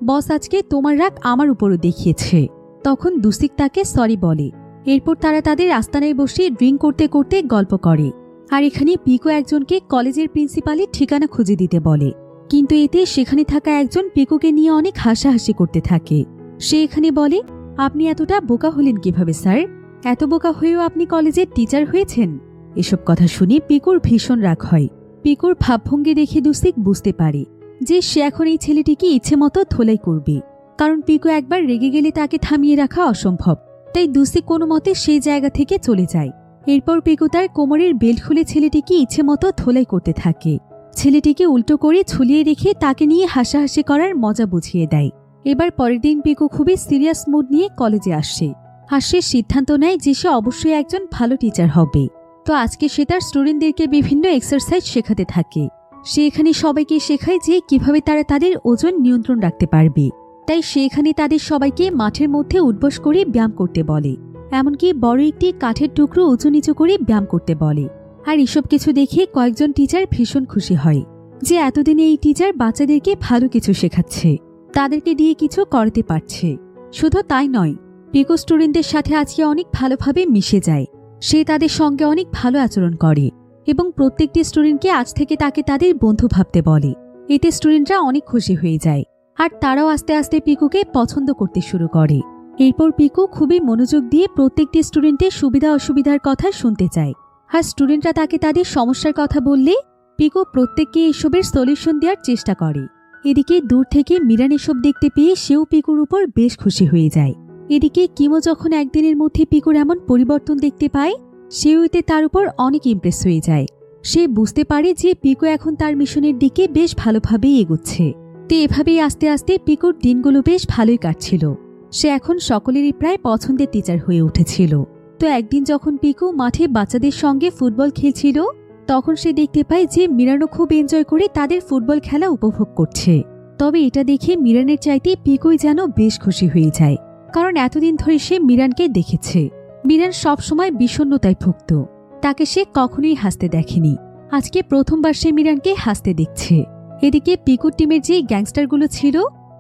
বস আজকে তোমার রাগ আমার উপরও দেখিয়েছে। তখন দুসিক তাকে সরি বলে। এরপর তারা তাদের আস্তানায় বসে ড্রিঙ্ক করতে করতে গল্প করে। আর এখানে পিকু একজনকে কলেজের প্রিন্সিপালের ঠিকানা খুঁজে দিতে বলে। কিন্তু এতে সেখানে থাকা একজন পিকুকে নিয়ে অনেক হাসাহাসি করতে থাকে। সে এখানে বলে, আপনি এতটা বোকা হলেন কিভাবে স্যার? এত বোকা হয়েও আপনি কলেজের টিচার হয়েছেন? এসব কথা শুনে পিকুর ভীষণ রাগ হয়। পিকুর ভাবভঙ্গি দেখে দুসিক বুঝতে পারে যে সে এখন এই ছেলেটিকে ইচ্ছে মতো ধোলাই করবে, কারণ পিকু একবার রেগে গেলে তাকে থামিয়ে রাখা অসম্ভব। তাই দুসিক কোনো মতে সেই জায়গা থেকে চলে যায়। এরপর পিকু তার কোমরের বেল্ট খুলে ছেলেটিকে ইচ্ছে মতো ধোলাই করতে থাকে। ছেলেটিকে উল্টো করে ঝুলিয়ে রেখে তাকে নিয়ে হাসাহাসি করার মজা বুঝিয়ে দেয়। এবার পরের দিন পিকু খুবই সিরিয়াস মুড নিয়ে কলেজে আসে। আর সে সিদ্ধান্ত নেয় যে সে অবশ্যই একজন ভালো টিচার হবে। তো আজকে সে তার স্টুডেন্টদেরকে বিভিন্ন এক্সারসাইজ শেখাতে থাকে। সে এখানে সবাইকে শেখায় যে কিভাবে তারা তাদের ওজন নিয়ন্ত্রণ রাখতে পারবে। তাই সে এখানে তাদের সবাইকে মাঠের মধ্যে উঠবস করে ব্যায়াম করতে বলে, এমনকি বড় একটি কাঠের টুকরো উঁচু নিচু করে ব্যায়াম করতে বলে। আর এসব কিছু দেখে কয়েকজন টিচার ভীষণ খুশি হয় যে এতদিনে এই টিচার বাচ্চাদেরকে ভালো কিছু শেখাচ্ছে, তাদেরকে দিয়ে কিছু করাতে পারছে। শুধু তাই নয়, পিকু স্টুডেন্টদের সাথে আজকে অনেক ভালোভাবে মিশে যায়। সে তাদের সঙ্গে অনেক ভালো আচরণ করে এবং প্রত্যেকটি স্টুডেন্টকে আজ থেকে তাকে তাদের বন্ধু ভাবতে বলে। এতে স্টুডেন্টরা অনেক খুশি হয়ে যায় আর তারাও আস্তে আস্তে পিকুকে পছন্দ করতে শুরু করে। এরপর পিকু খুবই মনোযোগ দিয়ে প্রত্যেকটি স্টুডেন্টের সুবিধা অসুবিধার কথা শুনতে চায়। আর স্টুডেন্টরা তাকে তাদের সমস্যার কথা বললে পিকু প্রত্যেককে এসবের সলিউশন দেওয়ার চেষ্টা করে। এদিকে দূর থেকে মিরান এসব দেখতে পেয়ে সেও পিকুর উপর বেশ খুশি হয়ে যায়। এদিকে কিমো যখন একদিনের মধ্যে পিকুর এমন পরিবর্তন দেখতে পায়, সেও এতে তার উপর অনেক ইমপ্রেস হয়ে যায়। সে বুঝতে পারে যে পিকু এখন তার মিশনের দিকে বেশ ভালোভাবেই এগোচ্ছে। তো এভাবেই আস্তে আস্তে পিকুর দিনগুলো বেশ ভালোই কাটছিল। সে এখন সকলেরই প্রায় পছন্দের টিচার হয়ে উঠেছিল। তো একদিন যখন পিকু মাঠে বাচ্চাদের সঙ্গে ফুটবল খেলছিল, তখন সে দেখতে পায় যে মিরানও খুব এনজয় করে তাদের ফুটবল খেলা উপভোগ করছে। তবে এটা দেখে মিরানের চাইতে পিকুই যেন বেশ খুশি হয়ে যায়, কারণ এতদিন ধরে সে মিরানকে দেখেছে। মিরান সবসময় বিষণ্ণতায় ভুগত, তাকে সে কখনোই হাসতে দেখেনি। আজকে প্রথমবার সে মিরানকে হাসতে দেখছে। এদিকে পিকুর টিমের যে গ্যাংস্টারগুলো ছিল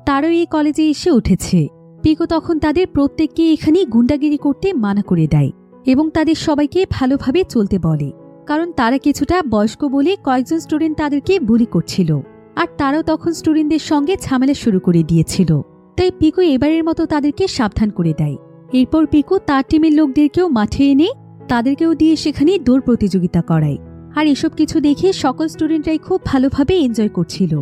তারও এই কলেজে এসে উঠেছে। পিকু তখন তাদের প্রত্যেককে এখানে গুন্ডাগিরি করতে মানা করে দেয় এবং তাদের সবাইকে ভালোভাবে চলতে বলে, কারণ তারা কিছুটা বয়স্ক বলে কয়েকজন স্টুডেন্ট তাদেরকে বুলি করছিল আর তারাও তখন স্টুডেন্টদের সঙ্গে ঝামেলা শুরু করে দিয়েছিল। তাই পিকু এবারের মতো তাদেরকে সাবধান করে দেয়। এরপর পিকু তার টিমের লোকদেরকেও মাঠে এনে তাদেরকেও দিয়ে সেখানে দৌড় প্রতিযোগিতা করায়। আর এসব কিছু দেখে সকল স্টুডেন্টরাই খুব ভালোভাবে এনজয় করছিল।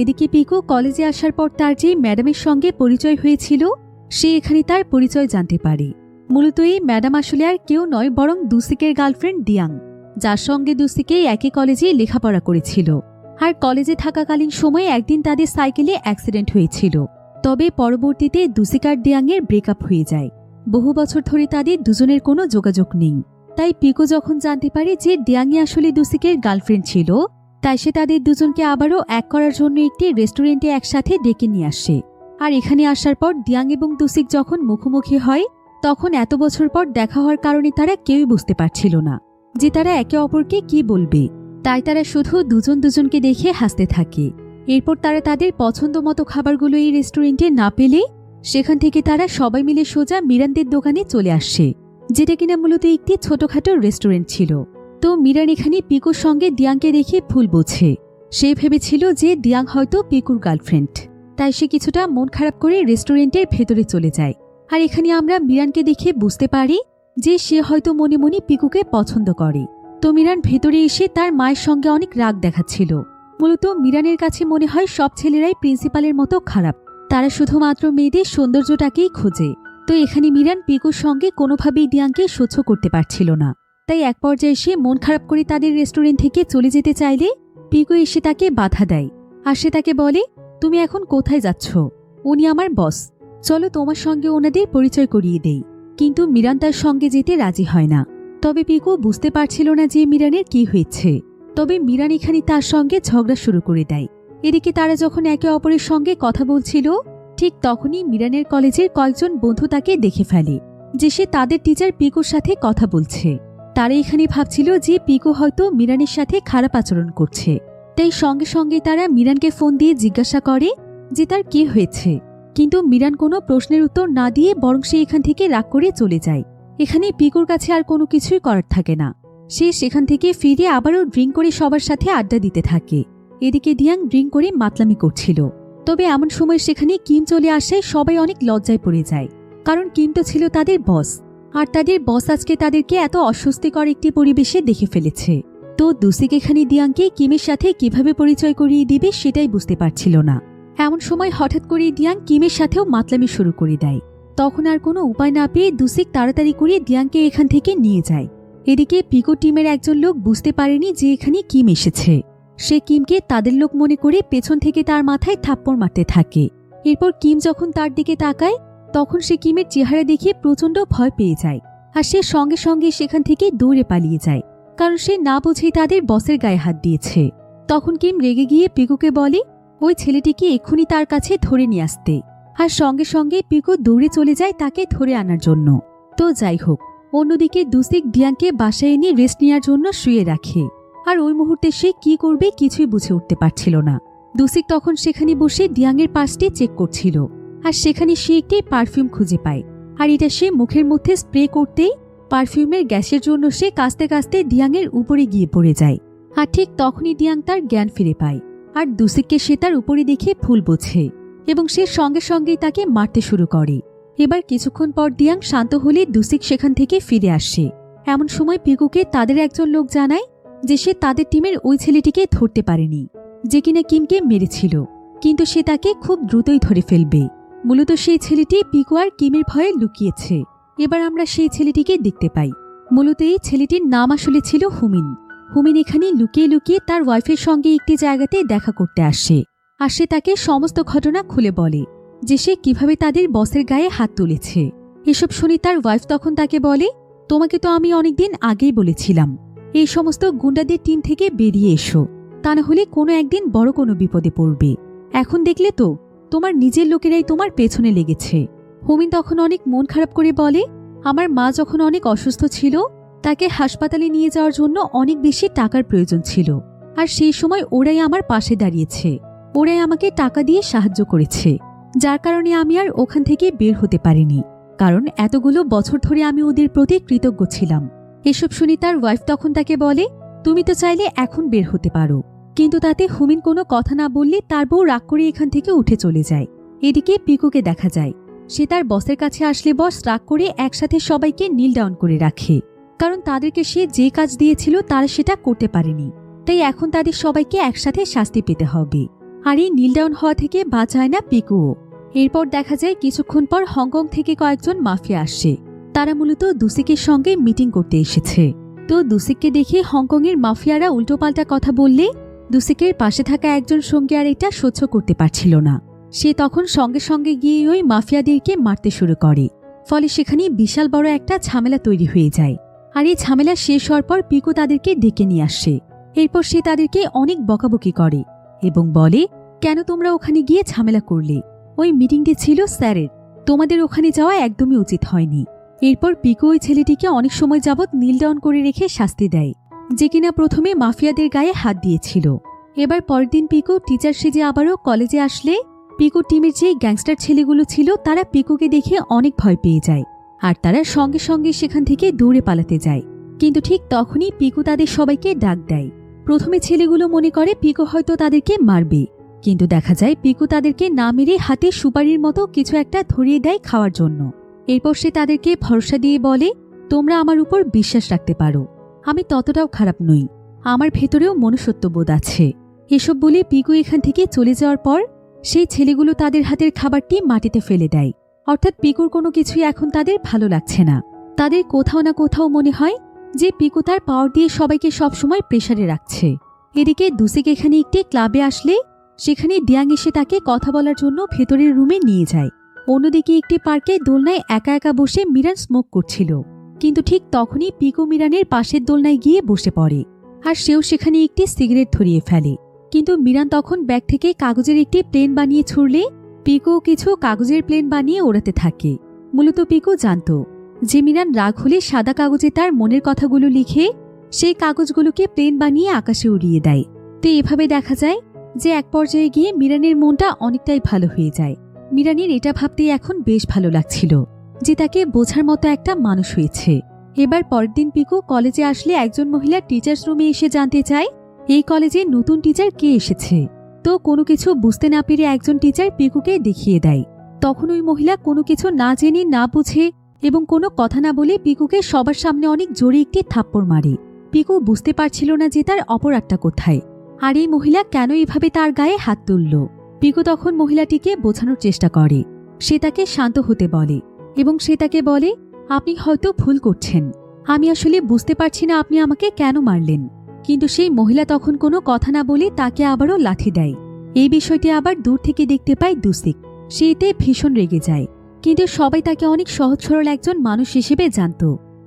এদিকে পিকু কলেজে আসার পর তার যে ম্যাডামের সঙ্গে পরিচয় হয়েছিল, সে এখানে তার পরিচয় জানতে পারে। মূলত এই ম্যাডাম আসলে আর কেউ নয়, বরং দুসিকের গার্লফ্রেন্ড দিয়াং, যার সঙ্গে দুসিকে একই কলেজে লেখাপড়া করেছিল। আর কলেজে থাকাকালীন সময়ে একদিন তাদের সাইকেলে অ্যাক্সিডেন্ট হয়েছিল। তবে পরবর্তীতে দুসিক আর দিয়াংয়ের ব্রেকআপ হয়ে যায়। বহু বছর ধরে তাদের দুজনের কোনো যোগাযোগ নেই। তাই পিকু যখন জানতে পারে যে দিয়াংই আসলে দুসিকের গার্লফ্রেন্ড ছিল, তাই সে তাদের দুজনকে আবারও এক করার জন্য একটি রেস্টুরেন্টে একসাথে ডেকে নিয়ে আসে। আর এখানে আসার পর দিয়াং এবং দুসিক যখন মুখোমুখি হয়, তখন এত বছর পর দেখা হওয়ার কারণে তারা কেউই বুঝতে পারছিল না যে তারা একে অপরকে কি বলবে। তাই তারা শুধু দুজন দুজনকে দেখে হাসতে থাকে। এরপর তারা তাদের পছন্দ মতো খাবারগুলো এই রেস্টুরেন্টে না পেলে সেখান থেকে তারা সবাই মিলে সোজা মিরানদের দোকানে চলে আসে, যেটা কিনা মূলত একটি ছোটখাটো রেস্টুরেন্ট ছিল। তো মিরান এখানে পিকুর সঙ্গে দিয়াংকে দেখে ভুল বোঝে। সে ভেবেছিল যে দিয়াং হয়তো পিকুর গার্লফ্রেন্ড, তাই সে কিছুটা মন খারাপ করে রেস্টুরেন্টের ভেতরে চলে যায়। আর এখানে আমরা মিরানকে দেখে বুঝতে পারি যে সে হয়তো মনে মনে পিকুকে পছন্দ করে। তো মিরান ভেতরে এসে তার মায়ের সঙ্গে অনেক রাগ দেখাচ্ছিল। মূলত মিরানের কাছে মনে হয় সব ছেলেরাই প্রিন্সিপালের মতো খারাপ, তারা শুধুমাত্র মেয়েদের সৌন্দর্যটাকেই খোঁজে। তো এখানে মিরান পিকুর সঙ্গে কোনোভাবেই দিয়াংকে সহ্য করতে পারছিল না। তাই এক পর্যায়ে সে মন খারাপ করে তাদের রেস্টুরেন্ট থেকে চলে যেতে চাইলে পিকু এসে তাকে বাধা দেয়। আর সে তাকে বলে, তুমি এখন কোথায় যাচ্ছ? উনি আমার বস, চলো তোমার সঙ্গে ওনাদের পরিচয় করিয়ে দেই। কিন্তু মিরান তার সঙ্গে যেতে রাজি হয় না। তবে পিকু বুঝতে পারছিল না যে মিরানের কি হয়েছে। তবে মিরান এখানে তার সঙ্গে ঝগড়া শুরু করে দেয়। এদিকে তারা যখন একে অপরের সঙ্গে কথা বলছিল, ঠিক তখনই মিরানের কলেজের কয়েকজন বন্ধু তাকে দেখে ফেলে যে সে তাদের টিচার পিকুর সাথে কথা বলছে। তারা এখানে ভাবছিল যে পিকু হয়তো মিরানের সাথে খারাপ আচরণ করছে। তাই সঙ্গে সঙ্গে তারা মিরানকে ফোন দিয়ে জিজ্ঞাসা করে যে তার কি হয়েছে। কিন্তু মিরান কোনো প্রশ্নের উত্তর না দিয়ে বরং সে এখান থেকে রাগ করে চলে যায়। এখানে পিকুর কাছে আর কোনো কিছুই করার থাকে না। সে সেখান থেকে ফিরে আবারও ড্রিঙ্ক করে সবার সাথে আড্ডা দিতে থাকে। এদিকে দিয়াং ড্রিঙ্ক করে মাতলামি করছিল। তবে এমন সময় সেখানে কিম চলে আসে। সবাই অনেক লজ্জায় পড়ে যায়, কারণ কিম তো ছিল তাদের বস, আর তাদের বস আজকে তাদেরকে এত অস্বস্তিকর একটি পরিবেশে দেখে ফেলেছে। তো তো দুসিক এখানে দিয়াংকে কিমের সাথে কিভাবে পরিচয় করিয়ে দিবে সেটাই বুঝতে পারছিল না। এমন সময় হঠাৎ করে দিয়াং কিমের সাথেও মাতলামি শুরু করে দেয়। তখন আর কোনো উপায় না পেয়ে দুসিক তাড়াতাড়ি করে দিয়াংকে এখান থেকে নিয়ে যায়। এদিকে পিকো টিমের একজন লোক বুঝতে পারেনি যে এখানে কিম এসেছে। সে কিমকে তাদের লোক মনে করে পেছন থেকে তার মাথায় থাপ্পড় মারতে থাকে। এরপর কিম যখন তার দিকে তাকায় তখন সে কিমের চেহারা দেখে প্রচণ্ড ভয় পেয়ে যায়। আর সে সঙ্গে সঙ্গে সেখান থেকে দৌড়ে পালিয়ে যায়, কারণ সে না বুঝেই তাদের বসের গায়ে হাত দিয়েছে। তখন কিম রেগে গিয়ে পিকুকে বলে ওই ছেলেটিকে এক্ষুনি তার কাছে ধরে নিয়ে আসতে। আর সঙ্গে সঙ্গে পিকু দৌড়ে চলে যায় তাকে ধরে আনার জন্য। তো যাই হোক, অন্যদিকে দুসিক দিয়াংকে বাসায় এনে রেস্ট নেওয়ার জন্য শুয়ে রাখে। আর ওই মুহূর্তে সে কি করবে কিছুই বুঝে উঠতে পারছিল না। দুসিক তখন সেখানে বসে দিয়াংয়ের পাশটি চেক করছিল। আর সেখানে সে একটি পারফিউম খুঁজে পায়। আর এটা সে মুখের মধ্যে স্প্রে করতেই পারফিউমের গ্যাসের জন্য সে কাঁচতে কাঁচতে দিয়াংয়ের উপরে গিয়ে পড়ে যায়। আর ঠিক তখনই দিয়াং তার জ্ঞান ফিরে পায়। আর দুসিককে সে তার উপরে দেখে ভুল বোঝে এবং সে সঙ্গে সঙ্গেই তাকে মারতে শুরু করে। এবার কিছুক্ষণ পর দিয়াং শান্ত হলে দুসিক সেখান থেকে ফিরে আসে। এমন সময় পিকুকে তাদের একজন লোক জানায় যে সে তাদের টিমের ওই ছেলেটিকে ধরতে পারেনি, যে কিনা কিমকে মেরেছিল, কিন্তু সে তাকে খুব দ্রুতই ধরে ফেলবে। মূলত সেই ছেলেটি পিকু আর কিমের ভয়ে লুকিয়েছে। এবার আমরা সেই ছেলেটিকে দেখতে পাই। মূলত এই ছেলেটির নাম আসলে ছিল হুমিন। হুমিন এখানে লুকিয়ে লুকিয়ে তার ওয়াইফের সঙ্গে একটি জায়গাতে দেখা করতে আসে। আর সে তাকে সমস্ত ঘটনা খুলে বলে যে সে কিভাবে তাদের বসের গায়ে হাত তুলেছে। এসব শুনে তার ওয়াইফ তখন তাকে বলে তোমাকে তো আমি অনেকদিন আগেই বলেছিলাম এই সমস্ত গুন্ডাদের টিম থেকে বেরিয়ে এসো, তা না হলে কোনো একদিন বড় কোনো বিপদে পড়বে। এখন দেখলে তো তোমার নিজের লোকেরাই তোমার পেছনে লেগেছে। হুমিন তখন অনেক মন খারাপ করে বলে আমার মা যখন অনেক অসুস্থ ছিল তাকে হাসপাতালে নিয়ে যাওয়ার জন্য অনেক বেশি টাকার প্রয়োজন ছিল। আর সেই সময় ওরাই আমার পাশে দাঁড়িয়েছে, ওরাই আমাকে টাকা দিয়ে সাহায্য করেছে, যার কারণে আমি আর ওখান থেকে বের হতে পারিনি, কারণ এতগুলো বছর ধরে আমি ওদের প্রতি কৃতজ্ঞ ছিলাম। এসব শুনে তার ওয়াইফ তখন তাকে বলে তুমি তো চাইলে এখন বের হতে পারো। কিন্তু তাতে হুমিন কোনো কথা না বললে তার বউ রাগ করে এখান থেকে উঠে চলে যায়। এদিকে পিকুকে দেখা যায় সে তার বসের কাছে আসলে বস রাগ করে একসাথে সবাইকে নীল ডাউন করে রাখে, কারণ তাদেরকে সে যে কাজ দিয়েছিল তারা সেটা করতে পারেনি। তাই এখন তাদের সবাইকে একসাথে শাস্তি পেতে হবে। আর এই নীল ডাউন হওয়া থেকে বাঁচায় না পিকুও। এরপর দেখা যায় কিছুক্ষণ পর হংকং থেকে কয়েকজন মাফিয়া আসে। তারা মূলত দুসিকের সঙ্গে মিটিং করতে এসেছে। তো দুসিককে দেখে হংকংয়ের মাফিয়ারা উল্টোপাল্টা কথা বললে দুসিকের পাশে থাকা একজন সঙ্গী আর এটা সহ্য করতে পারছিল না। সে তখন সঙ্গে সঙ্গে গিয়ে ওই মাফিয়াদেরকে মারতে শুরু করে। ফলে সেখানে বিশাল বড় একটা ঝামেলা তৈরি হয়ে যায়। আর এই ঝামেলা শেষ হওয়ার পর পিকু তাদেরকে ডেকে নিয়ে আসে। এরপর সে তাদেরকে অনেক বকাবকি করে এবং বলে কেন তোমরা ওখানে গিয়ে ঝামেলা করলে? ওই মিটিংটি ছিল স্যারের, তোমাদের ওখানে যাওয়া একদমই উচিত হয়নি। এরপর পিকু ওই ছেলেটিকে অনেক সময় যাবৎ নীল ডাউন করে রেখে শাস্তি দেয়, যে কিনা প্রথমে মাফিয়াদের গায়ে হাত দিয়েছিল। এবার পরের দিন পিকু টিচার সেজে আবারও কলেজে আসলে পিকু টিমের যে গ্যাংস্টার ছেলেগুলো ছিল তারা পিকুকে দেখে অনেক ভয় পেয়ে যায়। আর তারা সঙ্গে সঙ্গে সেখান থেকে দৌড়ে পালাতে যায়। কিন্তু ঠিক তখনই পিকু তাদের সবাইকে ডাক দেয়। প্রথমে ছেলেগুলো মনে করে পিকু হয়তো তাদেরকে মারবে, কিন্তু দেখা যায় পিকু তাদেরকে না মেরে হাতে সুপারির মতো কিছু একটা ধরিয়ে দেয় খাওয়ার জন্য। এরপর সে তাদেরকে ভরসা দিয়ে বলে তোমরা আমার উপর বিশ্বাস রাখতে পারো, আমি ততটাও খারাপ নই, আমার ভেতরেও মনুষ্যত্ববোধ আছে। এসব বলে পিকু এখান থেকে চলে যাওয়ার পর সেই ছেলেগুলো তাদের হাতের খাবারটি মাটিতে ফেলে দেয়। অর্থাৎ পিকুর কোনো কিছুই এখন তাদের ভালো লাগছে না। তাদের কোথাও না কোথাও মনে হয় যে পিকু তার পাওয়ার দিয়ে সবাইকে সবসময় প্রেসারে রাখছে। এদিকে দুসিক এখানে একটি ক্লাবে আসলে সেখানে দিয়াং এসে তাকে কথা বলার জন্য ভেতরের রুমে নিয়ে যায়। অন্যদিকে একটি পার্কে দোলনায় একা একা বসে মিরান স্মোক করছিল, কিন্তু ঠিক তখনই পিকু মিরানের পাশের দোলনায় গিয়ে বসে পড়ে। আর সেও সেখানে একটি সিগারেট ধরিয়ে ফেলে। কিন্তু মিরান তখন ব্যাগ থেকে কাগজের একটি প্লেন বানিয়ে ছুড়লে পিকু কিছু কাগজের প্লেন বানিয়ে ওড়াতে থাকে। মূলত পিকু জানত যে মিরান রাগ হলে সাদা কাগজে তার মনের কথাগুলো লিখে সেই কাগজগুলোকে প্লেন বানিয়ে আকাশে উড়িয়ে দেয়। তো এভাবে দেখা যায় যে এক পর্যায়ে গিয়ে মিরানের মনটা অনেকটাই ভালো হয়ে যায়। মিরানের এটা ভাবতেই এখন বেশ ভালো লাগছিল যে তাকে বোঝার মতো একটা মানুষ হয়েছে। এবার পরের দিন পিকু কলেজে আসলে একজন মহিলা টিচার্স রুমে এসে জানতে চায় এই কলেজে নতুন টিচার কে এসেছে। তো কোনো কিছু বুঝতে না পেরে একজন টিচার পিকুকে দেখিয়ে দেয়। তখন ওই মহিলা কোনো কিছু না জেনে না বুঝে এবং কোনো কথা না বলে পিকুকে সবার সামনে অনেক জোরে একটি থাপ্পড় মারে। পিকু বুঝতে পারছিল না যে তার অপরাধটা কোথায়, আর এই মহিলা কেন এভাবে তার গায়ে হাত তুলল। পিকু তখন মহিলাটিকে বোঝানোর চেষ্টা করে। সে তাকে শান্ত হতে বলে এবং সে তাকে বলে, আপনি হয়তো ভুল করছেন, আমি আসলে বুঝতে পারছি না আপনি আমাকে কেন মারলেন। কিন্তু সেই মহিলা তখন কোনো কথা না বলে তাকে আবারও লাথি দেয়। এই বিষয়টি আবার দূর থেকে দেখতে পায় দুসিক। সে এতে ভীষণ রেগে যায়, কিন্তু সবাই তাকে অনেক সহজ সরল একজন মানুষ হিসেবে জানত,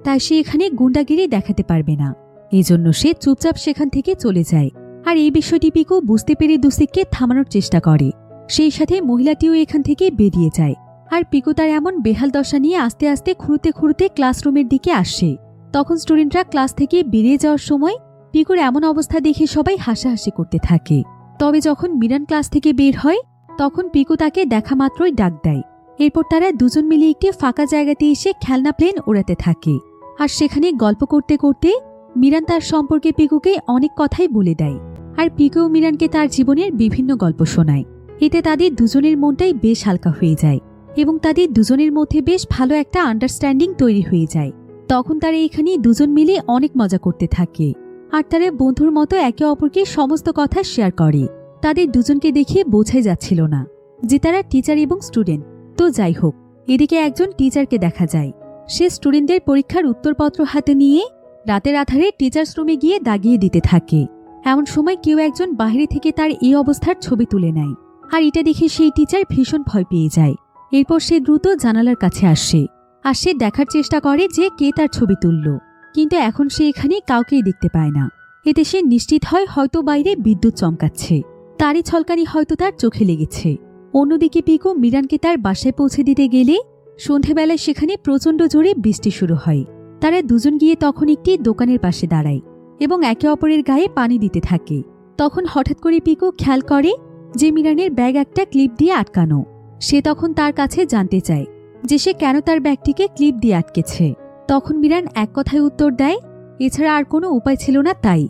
তাই সে এখানে গুন্ডাগিরি দেখাতে পারবে না। এজন্য সে চুপচাপ সেখান থেকে চলে যায়। আর এই বিষয়টি পিকু বুঝতে পেরে দুসিককে থামানোর চেষ্টা করে। সেই সাথে মহিলাটিও এখান থেকে বেরিয়ে যায়। আর পিকু তার এমন বেহাল দশা নিয়ে আস্তে আস্তে খুঁড়তে খুঁড়তে ক্লাসরুমের দিকে আসে। তখন স্টুডেন্টরা ক্লাস থেকে বেরিয়ে যাওয়ার সময় পিকুর এমন অবস্থা দেখে সবাই হাসাহাসি করতে থাকে। তবে যখন মিরান ক্লাস থেকে বের হয় তখন পিকু তাকে দেখা মাত্রই ডাক দেয়। এরপর তারা দুজন মিলে একটি ফাঁকা জায়গাতে এসে খেলনা প্লেন ওড়াতে থাকে। আর সেখানে গল্প করতে করতে মিরান তার সম্পর্কে পিকুকে অনেক কথাই বলে দেয়। আর পিকুও মিরানকে তার জীবনের বিভিন্ন গল্প শোনায়। এতে তাদের দুজনের মনটাই বেশ হালকা হয়ে যায় এবং তাদের দুজনের মধ্যে বেশ ভালো একটা আন্ডারস্ট্যান্ডিং তৈরি হয়ে যায়। তখন তারা এখানে দুজন মিলে অনেক মজা করতে থাকে। আর তারা বন্ধুর মতো একে অপরকে সমস্ত কথা শেয়ার করে। তাদের দুজনকে দেখে বোঝাই যাচ্ছিল না যে তারা টিচার এবং স্টুডেন্ট। তো যাই হোক, এদিকে একজন টিচারকে দেখা যায়। সে স্টুডেন্টদের পরীক্ষার উত্তরপত্র হাতে নিয়ে রাতের আধারে টিচার্স রুমে গিয়ে দাগিয়ে দিতে থাকে। এমন সময় কেউ একজন বাইরে থেকে তার এই অবস্থার ছবি তুলে নেয়। আর এটা দেখে সেই টিচার ভীষণ ভয় পেয়ে যায়। এরপর সে দ্রুত জানালার কাছে আসে আর সে দেখার চেষ্টা করে যে কে তার ছবি তুলল। কিন্তু এখন সে এখানে কাউকেই দেখতে পায় না। এতে সে নিশ্চিত হয় হয়তো বাইরে বিদ্যুৎ চমকাচ্ছে, তারই ছলকানি হয়তো তার চোখে লেগেছে। অন্যদিকে পিকু মিরানকে তার বাসায় পৌঁছে দিতে গেলে সন্ধেবেলায় সেখানে প্রচণ্ড জোরে বৃষ্টি শুরু হয়। তারা দুজন গিয়ে তখন একটি দোকানের পাশে দাঁড়ায় এবং একে অপরের গায়ে পানি দিতে থাকে। তখন হঠাৎ করে পিকু খেয়াল করে যে মিরানের ব্যাগ একটা ক্লিপ দিয়ে আটকানো। সে তখন তার কাছে জানতে চায় যে সে কেন তার ব্যাগটিকে ক্লিপ দিয়ে আটকেছে। তখন মিরান এক কথায় উত্তর দেয়, এছাড়া আর কোনো উপায় ছিল না তাই।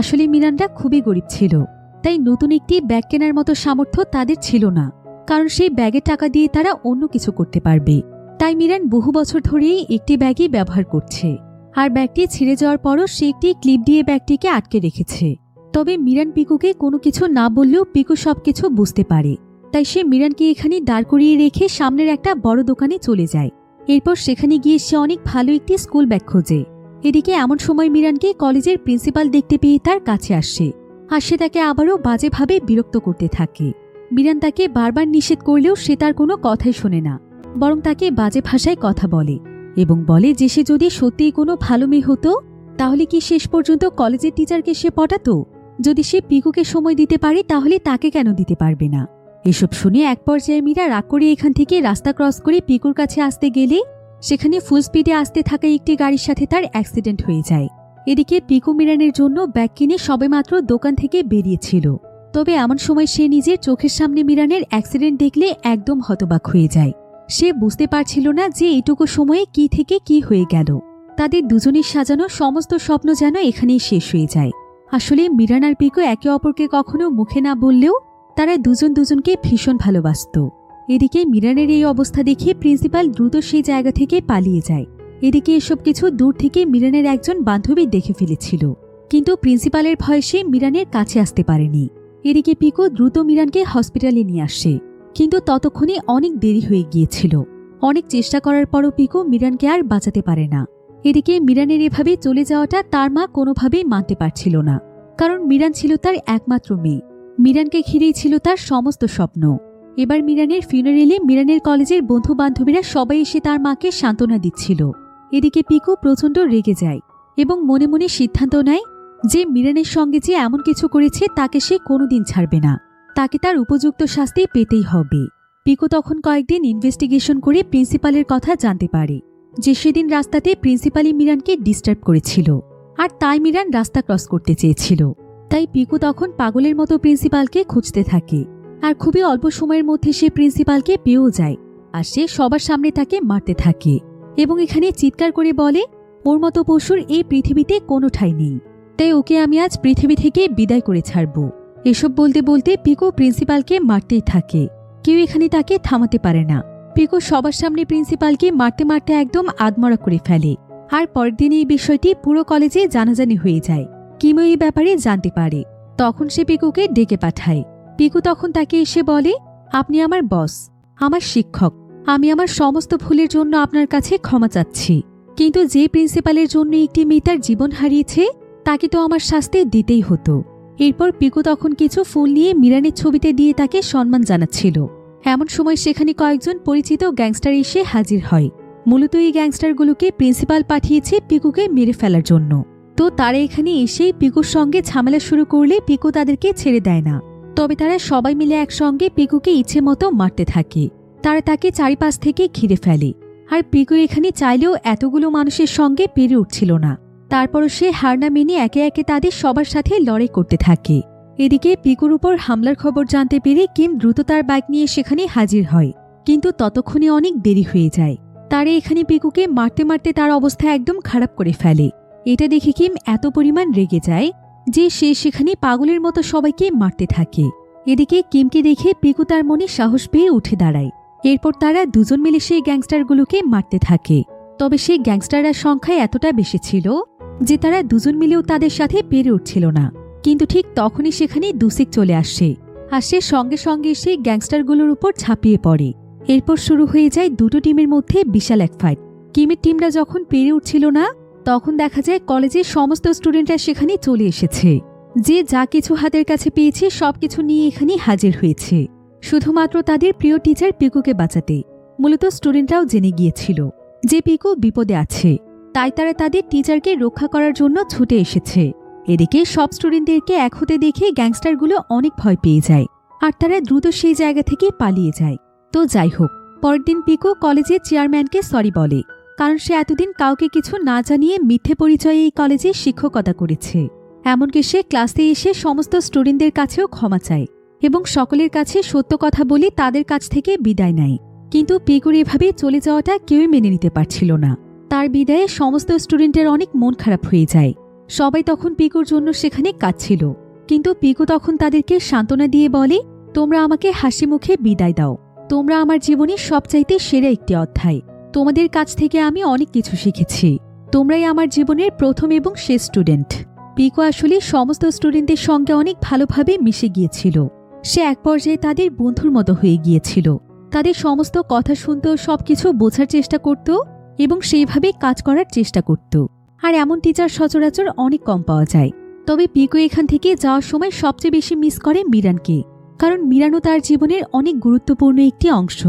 আসলে মিরানরা খুবই গরিব ছিল, তাই নতুন একটি ব্যাগ কেনার মতো সামর্থ্য তাদের ছিল না, কারণ সেই ব্যাগের টাকা দিয়ে তারা অন্য কিছু করতে পারবে। তাই মিরান বহু বছর ধরেই একটি ব্যাগই ব্যবহার করছে। আর ব্যাগটি ছিঁড়ে যাওয়ার পরও সে একটি ক্লিপ দিয়ে ব্যাগটিকে আটকে রেখেছে। তবে মিরান পিকুকে কোনো কিছু না বললেও পিকু সবকিছু বুঝতে পারে। তাই সে মিরানকে এখানে দাঁড় করিয়ে রেখে সামনের একটা বড় দোকানে চলে যায়। এরপর সেখানে গিয়ে সে অনেক ভালো একটি স্কুল ব্যাগ খোঁজে। এদিকে এমন সময় মিরানকে কলেজের প্রিন্সিপাল দেখতে পেয়ে তার কাছে আসে। আর সে তাকে আবারও বাজেভাবে বিরক্ত করতে থাকে। মিরান তাকে বারবার নিষেধ করলেও সে তার কোনো কথাই শোনে না, বরং তাকে বাজে ভাষায় কথা বলে এবং বলে যে সে যদি সত্যিই কোনো ভালো মেয়ে হতো তাহলে কি শেষ পর্যন্ত কলেজের টিচারকে সে পটাতো? যদি সে পিকুকে সময় দিতে পারে তাহলে তাকে কেন দিতে পারবে না? এসব শুনে এক পর্যায়ে মীরা রাগ করে এখান থেকে রাস্তা ক্রস করে পিকুর কাছে আসতে গেলে সেখানে ফুল স্পিডে আসতে থাকা একটি গাড়ির সাথে তার অ্যাক্সিডেন্ট হয়ে যায়। এদিকে পিকু মিরানের জন্য ব্যাগ কিনে সবেমাত্র দোকান থেকে বেরিয়েছিল। তবে এমন সময় সে নিজের চোখের সামনে মিরানের অ্যাক্সিডেন্ট দেখলে একদম হতবাক হয়ে যায়। সে বুঝতে পারছিল না যে এইটুকু সময়ে কি থেকে কি হয়ে গেল। তাদের দুজনের সাজানো সমস্ত স্বপ্ন যেন এখানেই শেষ হয়ে যায়। আসলে মিরান আর পিকু একে অপরকে কখনো মুখে না বললেও তারা দুজন দুজনকে ভীষণ ভালোবাসত। এদিকে মিরানের এই অবস্থা দেখে প্রিন্সিপাল দ্রুত সেই জায়গা থেকে পালিয়ে যায়। এদিকে এসব কিছু দূর থেকে মিরানের একজন বান্ধবী দেখে ফেলেছিল, কিন্তু প্রিন্সিপালের ভয়ে সে মিরানের কাছে আসতে পারেনি। এদিকে পিকু দ্রুত মিরানকে হসপিটালে নিয়ে আসে, কিন্তু ততক্ষণে অনেক দেরি হয়ে গিয়েছিল। অনেক চেষ্টা করার পরও পিকু মিরানকে আর বাঁচাতে পারে না। এদিকে মিরানের এভাবে চলে যাওয়াটা তার মা কোনোভাবেই মানতে পারছিল না, কারণ মিরান ছিল তার একমাত্র মেয়ে। মিরানকে ঘিরেই ছিল তার সমস্ত স্বপ্ন। এবার মিরানের ফিউনারেলে মিরানের কলেজের বন্ধু বান্ধবীরা সবাই এসে তার মাকে সান্ত্বনা দিচ্ছিল। এদিকে পিকু প্রচণ্ড রেগে যায় এবং মনে মনে সিদ্ধান্ত নেয় যে মিরানের সঙ্গে যে এমন কিছু করেছে তাকে সে কোনোদিন ছাড়বে না, তাকে তার উপযুক্ত শাস্তি পেতেই হবে। পিকু তখন কয়েকদিন ইনভেস্টিগেশন করে প্রিন্সিপালের কথা জানতে পারে যে সেদিন রাস্তাতে প্রিন্সিপালই মিরানকে ডিস্টার্ব করেছিল, আর তাই মিরান রাস্তা ক্রস করতে চেয়েছিল। তাই পিকু তখন পাগলের মতো প্রিন্সিপালকে খুঁজতে থাকে, আর খুবই অল্প সময়ের মধ্যে সে প্রিন্সিপালকে পেয়েও যায়। আর সে সবার সামনে তাকে মারতে থাকে এবং এখানে চিৎকার করে বলে, ওর মতো পশুর এই পৃথিবীতে কোনো ঠাঁই নেই, তাই ওকে আমি আজ পৃথিবী থেকে বিদায় করে ছাড়ব। এসব বলতে বলতে পিকু প্রিন্সিপালকে মারতেই থাকে। কেউ এখানে তাকে থামাতে পারে না। পিকু সবার সামনে প্রিন্সিপালকে মারতে মারতে একদম আদমরা করে ফেলে। আর পরের দিন এই বিষয়টি পুরো কলেজে জানাজানি হয়ে যায়। কিমও এই ব্যাপারে জানতে পারে। তখন সে পিকুকে ডেকে পাঠায়। পিকু তখন তাকে এসে বলে, আপনি আমার বস, আমার শিক্ষক, আমি আমার সমস্ত ভুলের জন্য আপনার কাছে ক্ষমা চাচ্ছি। কিন্তু যে প্রিন্সিপালের জন্য একটি মেয়ে তার জীবন হারিয়েছে তাকে তো আমার শাস্তি দিতেই হতো। এরপর পিকু তখন কিছু ফুল নিয়ে মিরানের ছবিতে দিয়ে তাকে সম্মান জানাচ্ছিল। এমন সময় সেখানে কয়েকজন পরিচিত গ্যাংস্টার এসে হাজির হয়। মূলত এই গ্যাংস্টারগুলোকে প্রিন্সিপাল পাঠিয়েছে পিকুকে মেরে ফেলার জন্য। তো তারা এখানে এসেই পিকুর সঙ্গে ঝামেলা শুরু করলে পিকু তাদেরকে ছেড়ে দেয় না। তবে তারা সবাই মিলে একসঙ্গে পিকুকে ইচ্ছে মতো মারতে থাকে। তারা তাকে চারিপাশ থেকে ঘিরে ফেলে। আর পিকু এখানে চাইলেও এতগুলো মানুষের সঙ্গে পেরে উঠছিল না। তারপরও সে হার না মেনে একে একে তাদের সবার সাথে লড়াই করতে থাকে। এদিকে পিকুর উপর হামলার খবর জানতে পেরে কিম দ্রুত তার বাইক নিয়ে সেখানে হাজির হয়। কিন্তু ততক্ষণে অনেক দেরি হয়ে যায়। তারা এখানে পিকুকে মারতে মারতে তার অবস্থা একদম খারাপ করে ফেলে। এটা দেখে কিম এত পরিমাণ রেগে যায় যে সে সেখানে পাগলের মতো সবাইকে মারতে থাকে। এদিকে কিমকে দেখে পিকু তার মনে সাহস পেয়ে উঠে দাঁড়ায়। এরপর তারা দুজন মিলে সেই গ্যাংস্টারগুলোকে মারতে থাকে। তবে সেই গ্যাংস্টাররা সংখ্যায় এতটা বেশি ছিল যে তারা দুজন মিলেও তাদের সাথে পেরে উঠছিল না। কিন্তু ঠিক তখনই সেখানে দুসিক চলে আসে। আর সে সঙ্গে সঙ্গে সেই গ্যাংস্টারগুলোর উপর ঝাঁপিয়ে পড়ে। এরপর শুরু হয়ে যায় দুটো টিমের মধ্যে বিশাল এক ফাইট। কিমের টিমরা যখন পেরে উঠছিল না তখন দেখা যায় কলেজের সমস্ত স্টুডেন্টরা সেখানে চলে এসেছে। যে যা কিছু হাতের কাছে পেয়েছে সবকিছু নিয়ে এখানে হাজির হয়েছে, শুধুমাত্র তাদের প্রিয় টিচার পিকুকে বাঁচাতে। মূলত স্টুডেন্টরাও জেনে গিয়েছিল যে পিকু বিপদে আছে, তাই তারা তাদের টিচারকে রক্ষা করার জন্য ছুটে এসেছে। এদিকে সব স্টুডেন্টদেরকে এক হতে দেখে গ্যাংস্টারগুলো অনেক ভয় পেয়ে যায় আর তারা দ্রুত সেই জায়গা থেকে পালিয়ে যায়। তো যাই হোক, পরের দিন পিকু কলেজের চেয়ারম্যানকে সরি বলে, কারণ সে এতদিন কাউকে কিছু না জানিয়ে মিথ্যে পরিচয়ে এই কলেজে শিক্ষকতা করেছে। এমনকি সে ক্লাসে এসে সমস্ত স্টুডেন্টদের কাছেও ক্ষমা চায় এবং সকলের কাছে সত্য কথা বলে তাদের কাছ থেকে বিদায় নেয়। কিন্তু পিকুর এভাবে চলে যাওয়াটা কেউই মেনে নিতে পারছিল না। তার বিদায়ে সমস্ত স্টুডেন্টের অনেক মন খারাপ হয়ে যায়। সবাই তখন পিকুর জন্য সেখানে কাঁদছিল। কিন্তু পিকু তখন তাদেরকে সান্ত্বনা দিয়ে বলে, তোমরা আমাকে হাসি মুখে বিদায় দাও। তোমরা আমার জীবনের সবচাইতে সেরা একটি অধ্যায়। তোমাদের কাছ থেকে আমি অনেক কিছু শিখেছি। তোমরাই আমার জীবনের প্রথম এবং শেষ স্টুডেন্ট। পিকু আসলে সমস্ত স্টুডেন্টদের সঙ্গে অনেক ভালোভাবে মিশে গিয়েছিল। সে এক পর্যায়ে তাদের বন্ধুর মতো হয়ে গিয়েছিল। তাদের সমস্ত কথা শুনত, সবকিছু বোঝার চেষ্টা করত এবং সেইভাবে কাজ করার চেষ্টা করত। আর এমন টিচার সচরাচর অনেক কম পাওয়া যায়। তবে পিকু এখান থেকে যাওয়ার সময় সবচেয়ে বেশি মিস করে মিরানকে, কারণ মিরানও তার জীবনের অনেক গুরুত্বপূর্ণ একটি অংশ।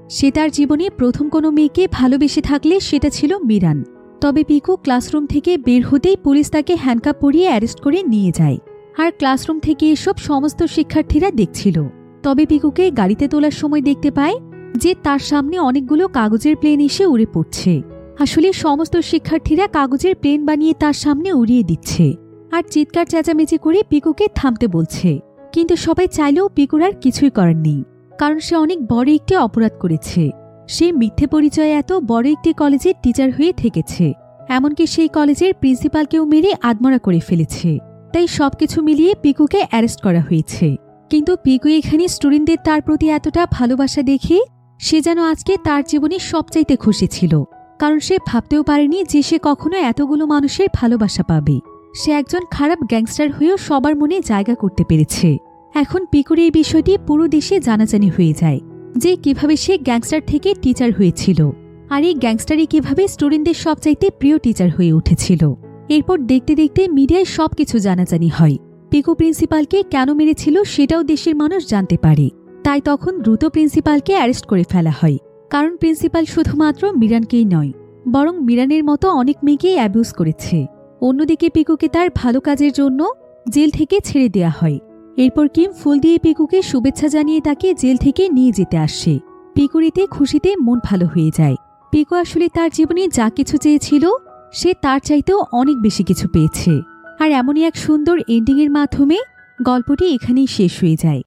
সে তার জীবনে প্রথম কোনো মেয়েকে ভালোবেসে থাকলে সেটা ছিল মিরান। তবে পিকু ক্লাসরুম থেকে বের হতেই পুলিশ তাকে হ্যান্ডকাপ পরিয়ে অ্যারেস্ট করে নিয়ে যায়। আর ক্লাসরুম থেকে এসব সমস্ত শিক্ষার্থীরা দেখছিল। তবে পিকুকে গাড়িতে তোলার সময় দেখতে পায় যে তার সামনে অনেকগুলো কাগজের প্লেন এসে উড়ে পড়ছে। আসলে সমস্ত শিক্ষার্থীরা কাগজের প্লেন বানিয়ে তার সামনে উড়িয়ে দিচ্ছে আর চিৎকার চেঁচামেচি করে পিকুকে থামতে বলছে। কিন্তু সবাই চাইলেও পিকুর আর কিছুই করার নেই, কারণ সে অনেক বড় একটি অপরাধ করেছে। সে মিথ্যে পরিচয়ে এত বড় একটি কলেজের টিচার হয়ে থেকেছে, এমনকি সেই কলেজের প্রিন্সিপালকেও মেরে আদমরা করে ফেলেছে। তাই সবকিছু মিলিয়ে পিকুকে অ্যারেস্ট করা হয়েছে। কিন্তু পিকু এখানে স্টুডেন্টদের তার প্রতি এতটা ভালোবাসা দেখে সে যেন আজকে তার জীবনে সবচাইতে খুশি ছিল, কারণ সে ভাবতেও পারেনি যে সে কখনো এতগুলো মানুষের ভালোবাসা পাবে। সে একজন খারাপ গ্যাংস্টার হয়েও সবার মনে জায়গা করতে পেরেছে। এখন পিকুর এই বিষয়টি পুরো দেশে জানাজানি হয়ে যায় যে কিভাবে সে গ্যাংস্টার থেকে টিচার হয়েছিল, আর এই গ্যাংস্টারই কিভাবে স্টুডেন্টদের সবচাইতে প্রিয় টিচার হয়ে উঠেছিল। এরপর দেখতে দেখতে মিডিয়ায় সবকিছু জানাজানি হয়। পিকু প্রিন্সিপালকে কেন মেরেছিল সেটাও দেশের মানুষ জানতে পারে। তাই তখন দ্রুত প্রিন্সিপালকে অ্যারেস্ট করে ফেলা হয়, কারণ প্রিন্সিপাল শুধুমাত্র মিরানকেই নয়, বরং মিরানের মতো অনেক মেয়েকেই অ্যাবিউজ করেছে। অন্যদিকে পিকুকে তার ভালো কাজের জন্য জেল থেকে ছেড়ে দেয়া হয়। এরপর কিম ফুল দিয়ে পিকুকে শুভেচ্ছা জানিয়ে তাকে জেল থেকে নিয়ে যেতে আসে। পিকুর এতে খুশিতে মন ভালো হয়ে যায়। পিকু আসলে তার জীবনে যা কিছু চেয়েছিল সে তার চাইতেও অনেক বেশি কিছু পেয়েছে। আর এমনই এক সুন্দর এন্ডিংয়ের মাধ্যমে গল্পটি এখানেই শেষ হয়ে যায়।